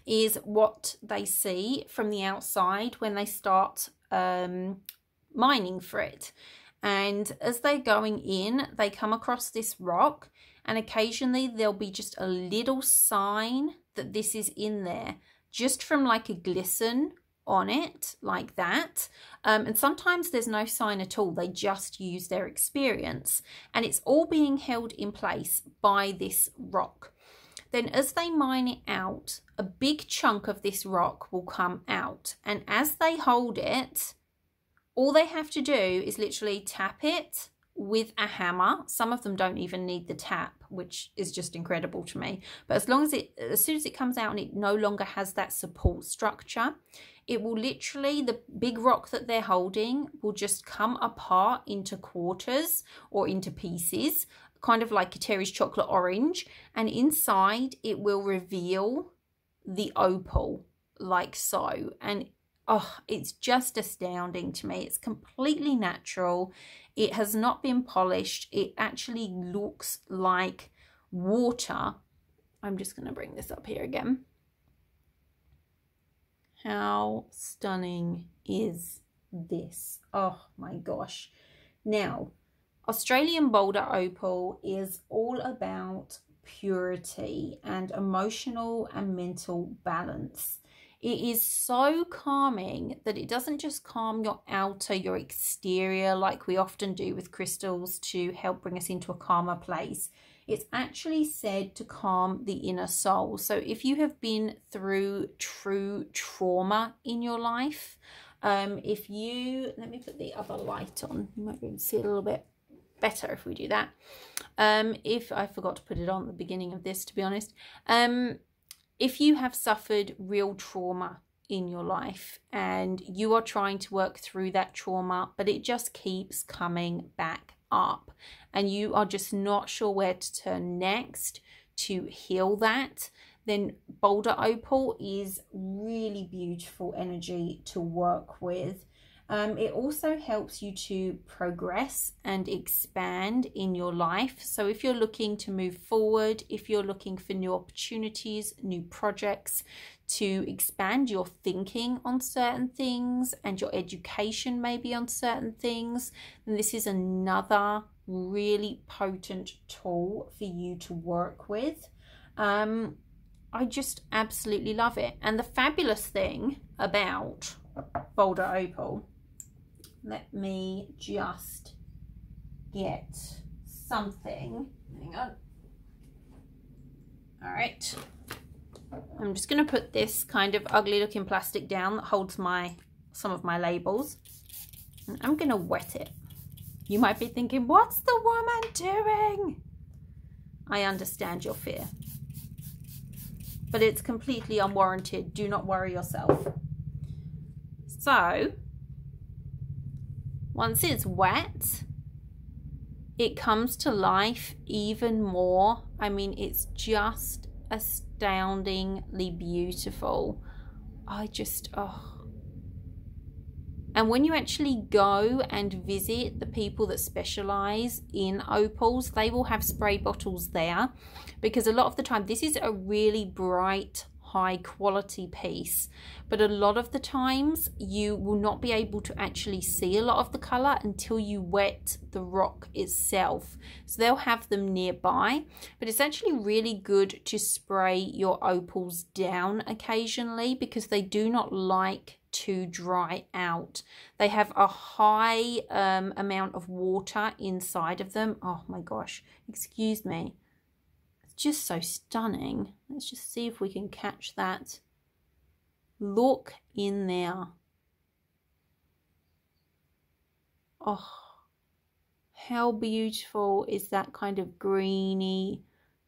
is what they see from the outside when they start mining for it. And as they're going in, they come across this rock, and occasionally there'll be just a little sign that this is in there, just from like a glisten on it, like that. And sometimes there's no sign at all. They just use their experience, and it's all being held in place by this rock. Then as they mine it out, a big chunk of this rock will come out, and as they hold it, all they have to do is literally tap it with a hammer. Some of them don't even need the tap, which is just incredible to me. But as soon as it comes out and it no longer has that support structure, it will literally, the big rock that they're holding will just come apart into quarters or into pieces, kind of like a Terry's chocolate orange. And inside it will reveal the opal, like so. And oh, it's just astounding to me. It's completely natural. It has not been polished. It actually looks like water. I'm just going to bring this up here again. How stunning is this? Oh my gosh. Now, Australian Boulder Opal is all about purity and emotional and mental balance. It is so calming that it doesn't just calm your outer, your exterior, like we often do with crystals to help bring us into a calmer place. It's actually said to calm the inner soul. So if you have been through true trauma in your life, let me put the other light on. You might be able to see it a little bit better if we do that. If I forgot to put it on at the beginning of this, to be honest. If you have suffered real trauma in your life and you are trying to work through that trauma, but it just keeps coming back up and you are just not sure where to turn next to heal that, then Boulder Opal is really beautiful energy to work with. It also helps you to progress and expand in your life. So if you're looking to move forward, if you're looking for new opportunities, new projects, to expand your thinking on certain things and your education maybe on certain things, then this is another really potent tool for you to work with. I just absolutely love it. And the fabulous thing about Boulder Opal, let me just get something. Hang on. All right. I'm just going to put this kind of ugly looking plastic down that holds some of my labels. And I'm going to wet it. You might be thinking, what's the woman doing? I understand your fear. But it's completely unwarranted. Do not worry yourself. So, once it's wet, it comes to life even more. I mean, it's just astoundingly beautiful. And when you actually go and visit the people that specialize in opals, they will have spray bottles there, because a lot of the time this is a really bright, high quality piece, but a lot of the times you will not be able to actually see a lot of the color until you wet the rock itself. So they'll have them nearby, but it's actually really good to spray your opals down occasionally, because they do not like to dry out. They have a high amount of water inside of them. Oh my gosh, excuse me. Just so stunning. Let's just see if we can catch that. Look in there. Oh, how beautiful is that kind of greeny,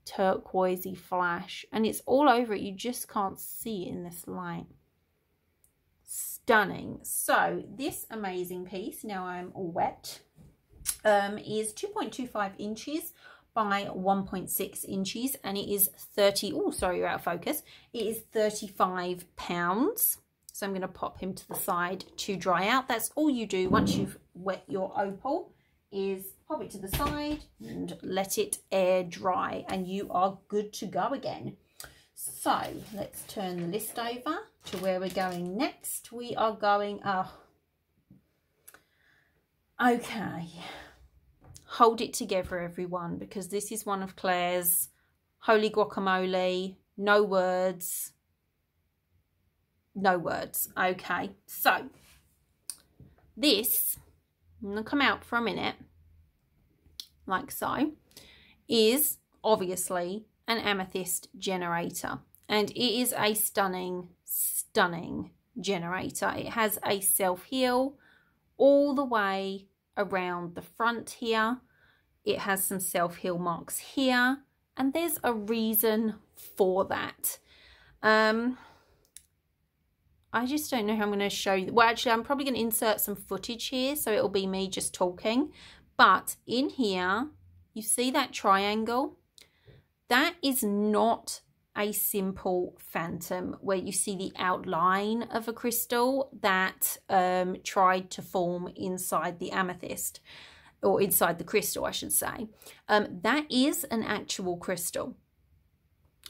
turquoisey flash? And it's all over it. You just can't see it in this light. Stunning. So this amazing piece, now I'm all wet, is 2.25 inches by 1.6 inches, and it is 30, oh sorry, you're out of focus, it is 35 pounds. So I'm going to pop him to the side to dry out. That's all you do once you've wet your opal, is pop it to the side and let it air dry, and you are good to go again. So let's turn the list over to where we're going next. We are going, okay, hold it together everyone, because this is one of Claire's holy guacamole, no words. No words. Okay, so this, I'm going to come out for a minute, like so, is obviously an amethyst generator, and it is a stunning, stunning generator. It has a self-heal all the way around the front here. It has some self-heal marks here, and there's a reason for that. I just don't know how I'm going to show you. Well, actually, I'm probably going to insert some footage here, so it'll be me just talking. But in here, you see that triangle? That is not a simple phantom where you see the outline of a crystal that tried to form inside the amethyst, or inside the crystal, I should say. That is an actual crystal.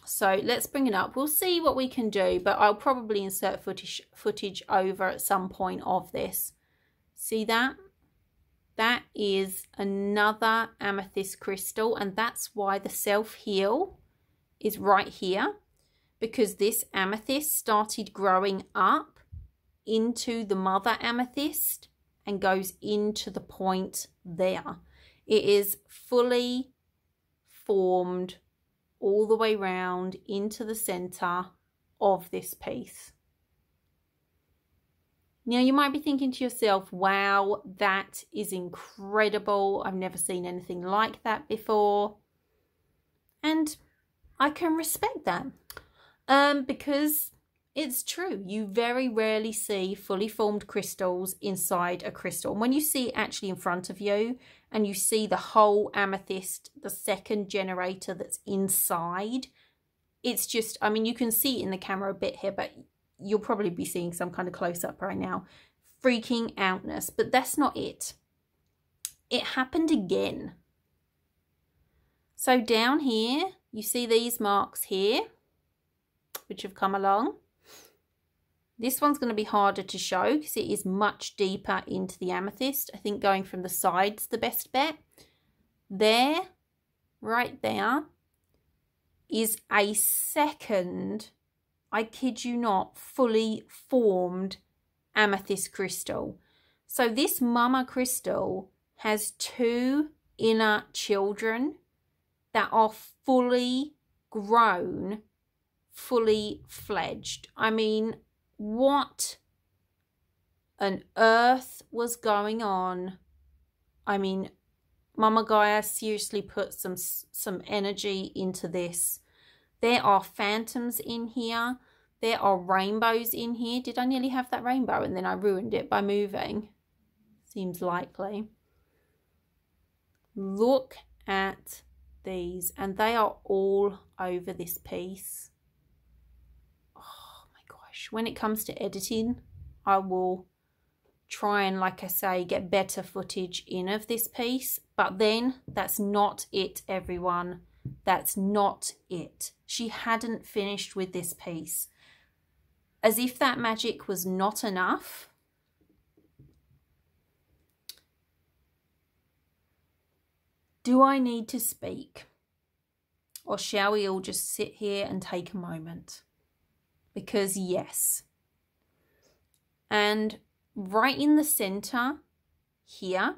So let's bring it up. We'll see what we can do, but I'll probably insert footage over at some point of this. See that? That is another amethyst crystal, and that's why the self-heal is right here, because this amethyst started growing up into the mother amethyst and goes into the point there. It is fully formed all the way round into the center of this piece. Now you might be thinking to yourself, wow, that is incredible. I've never seen anything like that before. And I can respect that because it's true. You very rarely see fully formed crystals inside a crystal. And when you see it actually in front of you, and you see the whole amethyst, the second generator that's inside, it's just, I mean, you can see it in the camera a bit here, but you'll probably be seeing some kind of close-up right now. Freaking outness. But that's not it. It happened again. So down here, you see these marks here, which have come along. This one's going to be harder to show because it is much deeper into the amethyst. I think going from the side's the best bet. There, right there, is a second, I kid you not, fully formed amethyst crystal. So this mama crystal has two inner children that are fully grown, fully fledged. I mean, what on earth was going on? I mean, Mama Gaia seriously put some energy into this. There are phantoms in here. There are rainbows in here. Did I nearly have that rainbow and then I ruined it by moving? Seems likely. Look at these, and they are all over this piece. When it comes to editing, I will try and, like I say, get better footage in of this piece. But then that's not it, everyone. That's not it. She hadn't finished with this piece. As if that magic was not enough. Do I need to speak? Or shall we all just sit here and take a moment? Because yes. And right in the center here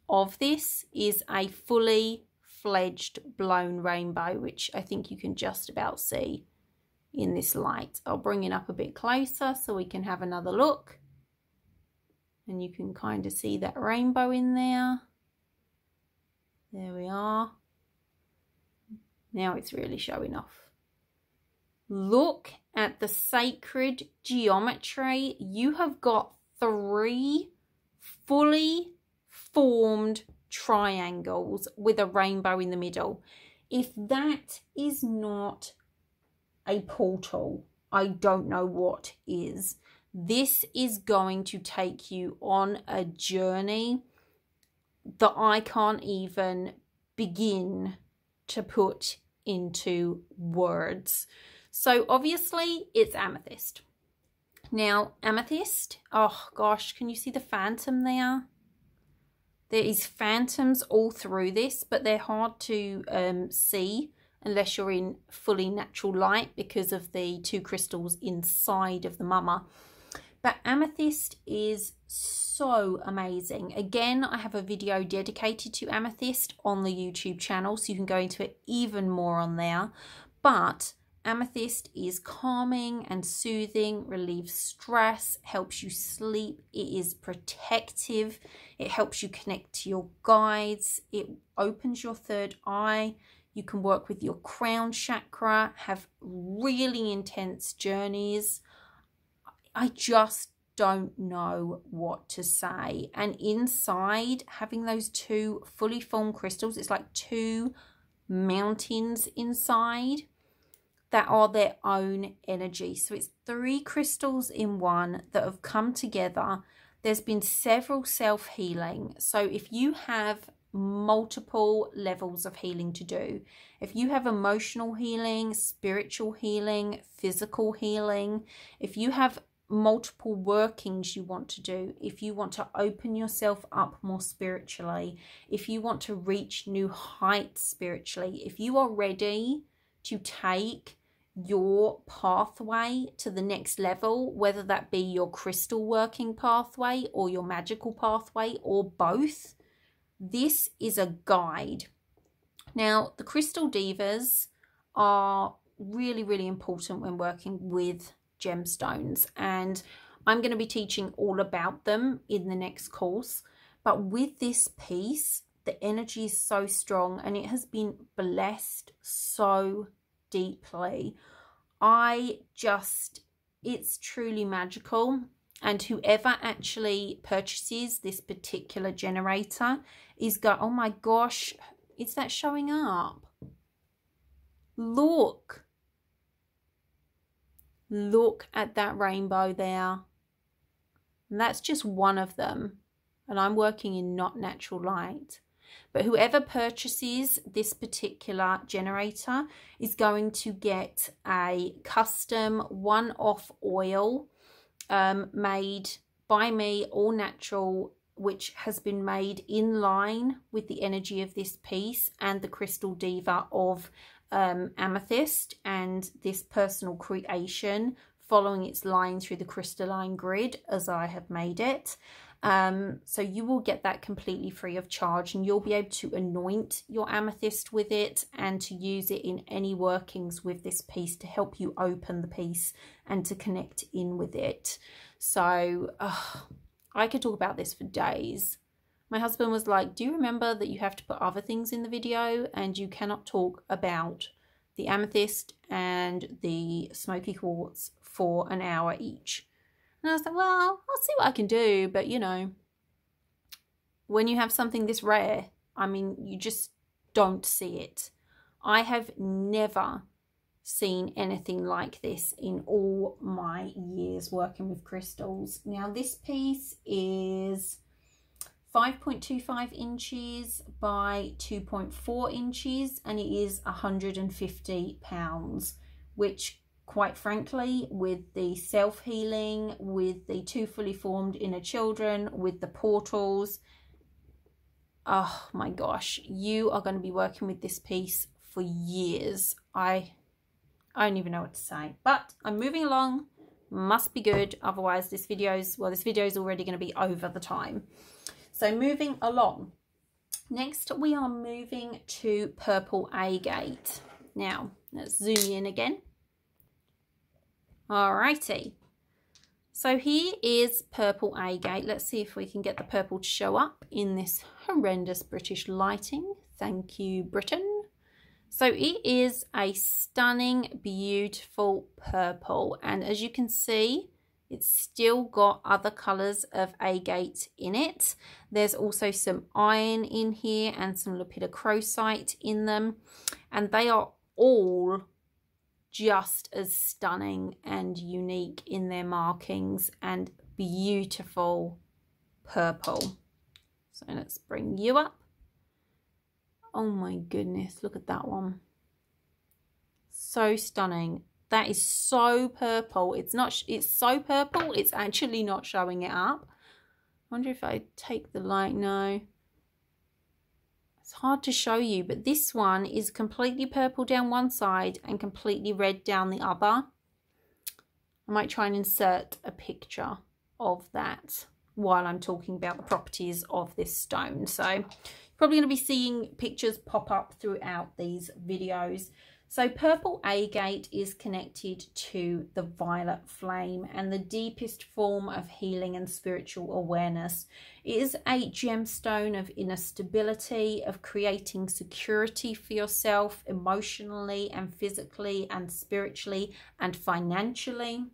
of this is a fully fledged blown rainbow, which I think you can just about see in this light. I'll bring it up a bit closer so we can have another look. And you can kind of see that rainbow in there. There we are. Now it's really showing off. Look at the sacred geometry. You have got 3 fully formed triangles with a rainbow in the middle. If that is not a portal, I don't know what is. This is going to take you on a journey that I can't even begin to put into words. So obviously it's amethyst. Now amethyst, oh gosh, can you see the phantom there? There is phantoms all through this, but they're hard to see unless you're in fully natural light because of the two crystals inside of the mama. But amethyst is so amazing. Again, I have a video dedicated to amethyst on the YouTube channel, so you can go into it even more on there. But amethyst is calming and soothing, relieves stress, helps you sleep. It is protective. It helps you connect to your guides. It opens your third eye. You can work with your crown chakra, have really intense journeys. I just don't know what to say. And inside, having those two fully formed crystals, it's like two mountains inside that are their own energy. So it's 3 crystals in one that have come together. There's been several self-healing. So if you have multiple levels of healing to do, if you have emotional healing, spiritual healing, physical healing, if you have multiple workings you want to do, if you want to open yourself up more spiritually, if you want to reach new heights spiritually, if you are ready to take your pathway to the next level, whether that be your crystal working pathway or your magical pathway or both, this is a guide. Now, the crystal divas are really, really important when working with gemstones, and I'm going to be teaching all about them in the next course. But with this piece, the energy is so strong and it has been blessed so deeply. It's truly magical. And whoever actually purchases this particular generator is oh my gosh, is that showing up? Look at that rainbow there. And that's just one of them. And I'm working in not natural light. But whoever purchases this particular generator is going to get a custom one-off oil made by me, all natural, which has been made in line with the energy of this piece and the crystal diva of amethyst, and this personal creation following its line through the crystalline grid as I have made it. So you will get that completely free of charge, and you'll be able to anoint your amethyst with it and to use it in any workings with this piece to help you open the piece and to connect in with it. So I could talk about this for days. My husband was like, do you remember that you have to put other things in the video and you cannot talk about the amethyst and the smoky quartz for an hour each? And I was like, well, I'll see what I can do. But, you know, when you have something this rare, I mean, you just don't see it. I have never seen anything like this in all my years working with crystals. Now, this piece is 5.25 inches by 2.4 inches, and it is 150 pounds, which quite frankly, with the self-healing, with the 2 fully formed inner children, with the portals, oh my gosh, you are going to be working with this piece for years. I don't even know what to say, but I'm moving along. Must be good, otherwise this video is already going to be over the time. So moving along, next we are moving to purple agate. Now let's zoom in again. Alrighty, so here is purple agate. Let's see if we can get the purple to show up in this horrendous British lighting. Thank you, Britain. So it is a stunning, beautiful purple, and as you can see, It's still got other colours of agate in it. There's also some iron in here and some lepidocrocite in them. And they are all just as stunning and unique in their markings and beautiful purple. So let's bring you up. Oh my goodness, look at that one. So stunning. That is so purple. It's so purple, it's actually not showing it up. I wonder if I take the light. No. It's hard to show you, but this one is completely purple down one side and completely red down the other. I might try and insert a picture of that while I'm talking about the properties of this stone. So probably going to be seeing pictures pop up throughout these videos. So purple agate is connected to the violet flame and the deepest form of healing and spiritual awareness. It is a gemstone of inner stability, of creating security for yourself emotionally and physically and spiritually and financially.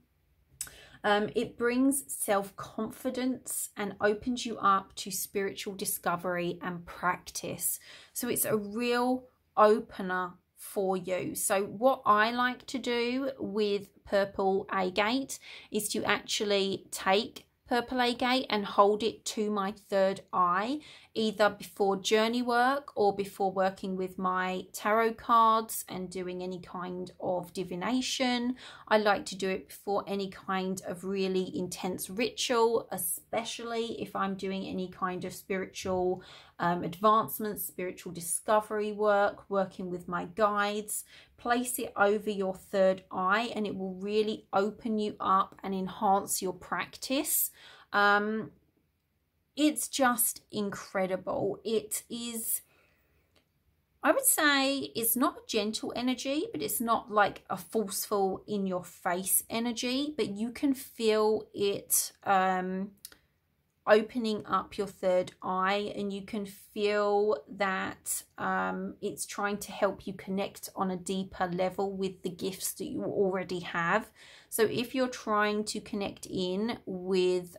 It brings self-confidence and opens you up to spiritual discovery and practice. So it's a real opener for you. So what I like to do with purple agate is to actually take purple agate and hold it to my third eye, either before journey work or before working with my tarot cards and doing any kind of divination. I like to do it before any kind of really intense ritual, especially if I'm doing any kind of spiritual advancement, spiritual discovery work, working with my guides. Place it over your third eye and it will really open you up and enhance your practice. It's just incredible. It is, I would say, it's not a gentle energy, but it's not like a forceful in your face energy, but you can feel it opening up your third eye, and you can feel that it's trying to help you connect on a deeper level with the gifts that you already have. So if you're trying to connect in with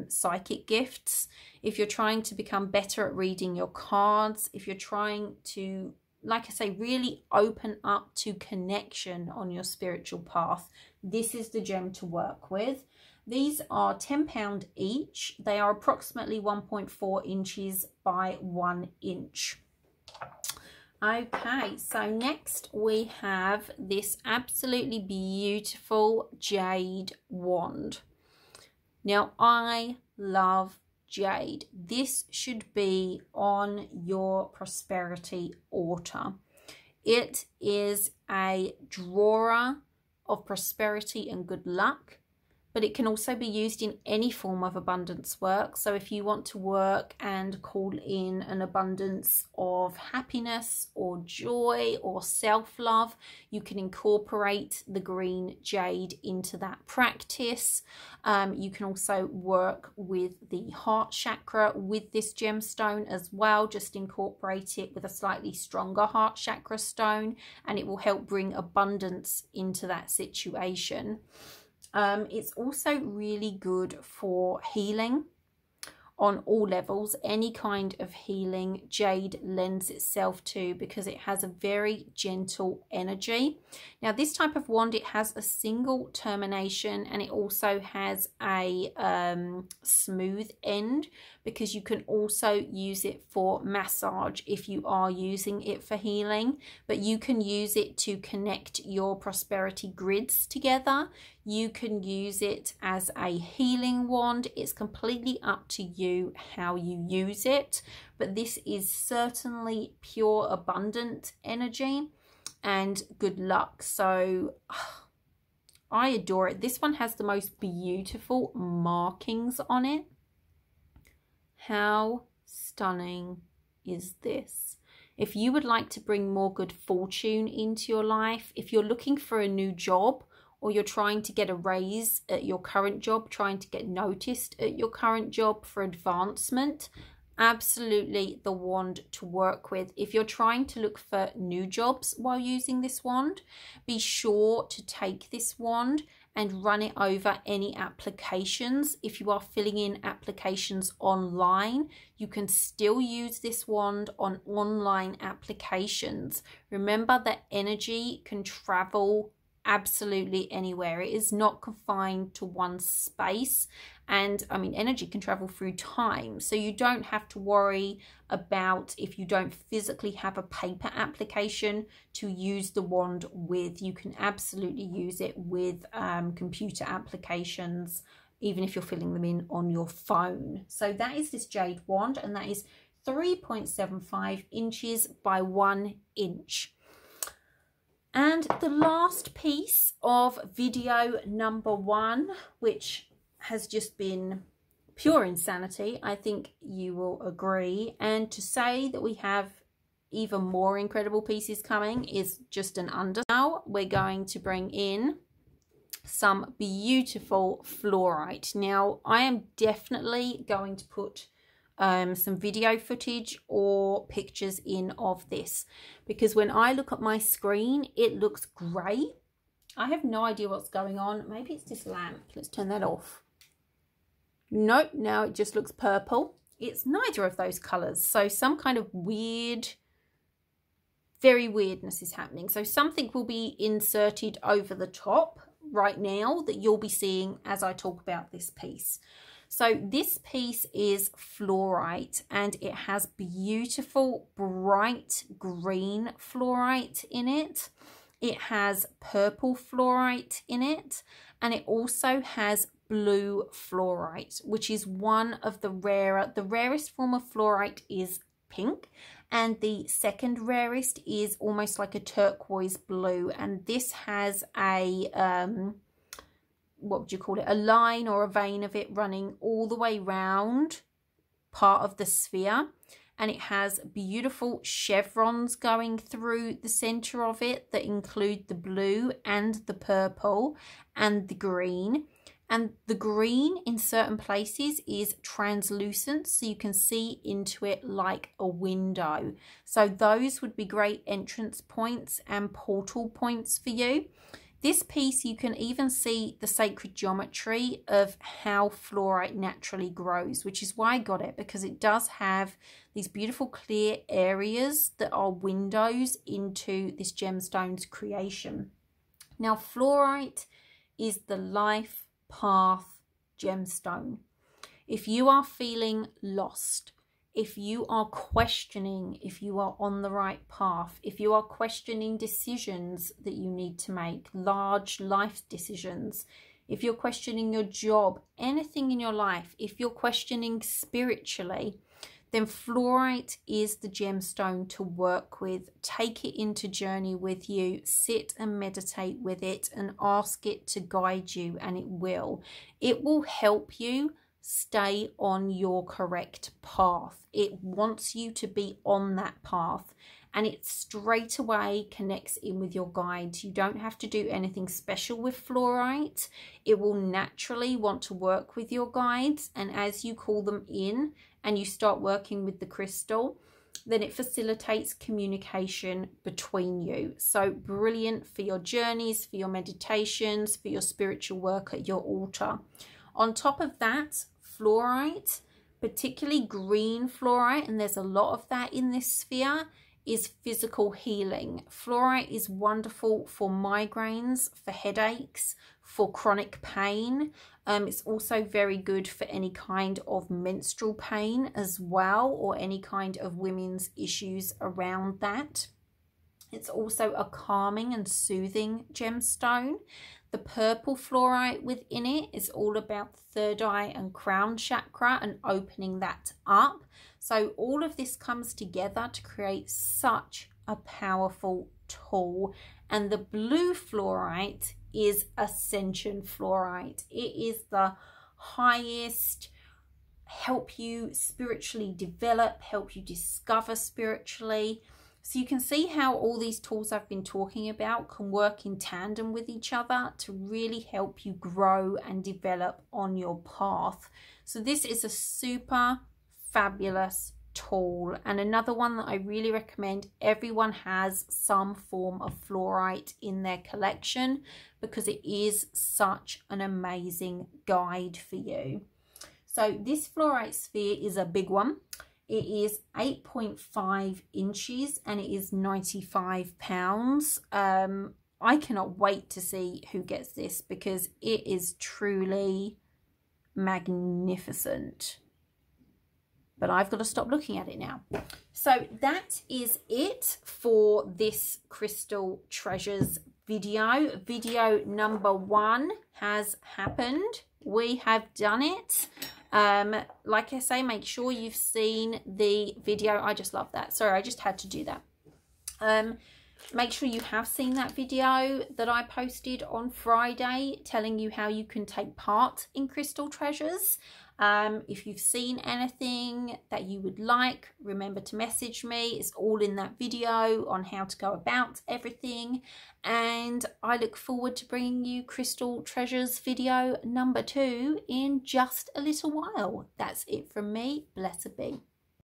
psychic gifts, if you're trying to become better at reading your cards, if you're trying to, like I say, really open up to connection on your spiritual path, this is the gem to work with. These are £10 each. They are approximately 1.4 inches by 1 inch. Okay, so next we have this absolutely beautiful jade wand. Now, I love jade. This should be on your prosperity altar. It is a drawer of prosperity and good luck, but it can also be used in any form of abundance work. So if you want to work and call in an abundance of happiness or joy or self-love, you can incorporate the green jade into that practice. You can also work with the heart chakra with this gemstone as well. Just incorporate it with a slightly stronger heart chakra stone, and it will help bring abundance into that situation. It's also really good for healing on all levels. Any kind of healing jade lends itself to, because it has a very gentle energy. Now, this type of wand, it has a single termination, and it also has a smooth end, because you can also use it for massage if you are using it for healing, but you can use it to connect your prosperity grids together. You can use it as a healing wand. It's completely up to you how you use it, but this is certainly pure abundant energy and good luck. So I adore it. This one has the most beautiful markings on it. How stunning is this? If you would like to bring more good fortune into your life, if you're looking for a new job, or you're trying to get a raise at your current job, trying to get noticed at your current job for advancement, absolutely the wand to work with. If you're trying to look for new jobs while using this wand, be sure to take this wand and run it over any applications. If you are filling in applications online, you can still use this wand on online applications. Remember that energy can travel absolutely anywhere. It is not confined to one space, and I mean, energy can travel through time, so you don't have to worry about if you don't physically have a paper application to use the wand with. You can absolutely use it with computer applications, even if you're filling them in on your phone. So that is this jade wand, and that is 3.75 inches by 1 inch. And the last piece of video number 1, which has just been pure insanity, I think you will agree. And to say that we have even more incredible pieces coming is just an under. Now we're going to bring in some beautiful fluorite. Now I am definitely going to put some video footage or pictures in of this, because when I look at my screen it looks great. I have no idea what's going on. Maybe it's this lamp. Let's turn that off. Nope, now it just looks purple. It's neither of those colors, so some kind of weird, very weirdness is happening. So something will be inserted over the top right now that you'll be seeing as I talk about this piece. So this piece is fluorite, and it has beautiful bright green fluorite in it. It has purple fluorite in it, and it also has blue fluorite, which is one of the rarer. The rarest form of fluorite is pink, and the second rarest is almost like a turquoise blue, and this has a what would you call it, a line or a vein of it running all the way round part of the sphere, and it has beautiful chevrons going through the center of it that include the blue and the purple and the green. And the green in certain places is translucent, so you can see into it like a window. So those would be great entrance points and portal points for you. This piece, you can even see the sacred geometry of how fluorite naturally grows, which is why I got it, because it does have these beautiful clear areas that are windows into this gemstone's creation. Now, fluorite is the life path gemstone. If you are feeling lost, if you are questioning if you are on the right path, if you are questioning decisions that you need to make, large life decisions, if you're questioning your job, anything in your life, if you're questioning spiritually, then fluorite is the gemstone to work with. Take it into journey with you, sit and meditate with it and ask it to guide you, and it will. It will help you stay on your correct path. It wants you to be on that path, and it straight away connects in with your guides. You don't have to do anything special with fluorite. It will naturally want to work with your guides, and as you call them in and you start working with the crystal, then it facilitates communication between you. So brilliant for your journeys, for your meditations, for your spiritual work at your altar. On top of that, fluorite, particularly green fluorite, and there's a lot of that in this sphere, is physical healing. Fluorite is wonderful for migraines, for headaches, for chronic pain. It's also very good for any kind of menstrual pain as well, or any kind of women's issues around that. It's also a calming and soothing gemstone. The purple fluorite within it is all about the third eye and crown chakra and opening that up. So all of this comes together to create such a powerful tool. And the blue fluorite is ascension fluorite. It is the highest, help you spiritually develop, help you discover spiritually. So you can see how all these tools I've been talking about can work in tandem with each other to really help you grow and develop on your path. So this is a super fabulous tall. And another one that I really recommend, everyone has some form of fluorite in their collection because it is such an amazing guide for you. So this fluorite sphere is a big one. It is 8.5 inches and it is 95 pounds. I cannot wait to see who gets this because it is truly magnificent. But I've got to stop looking at it now. So that is it for this Crystal Treasures video. Video number 1 has happened. We have done it. Like I say, make sure you've seen the video. I just love that. Sorry, I just had to do that. Make sure you have seen that video that I posted on Friday telling you how you can take part in Crystal Treasures. If you've seen anything that you would like, remember to message me. It's all in that video on how to go about everything. And I look forward to bringing you Crystal Treasures video number 2 in just a little while. That's it from me. Blessed be.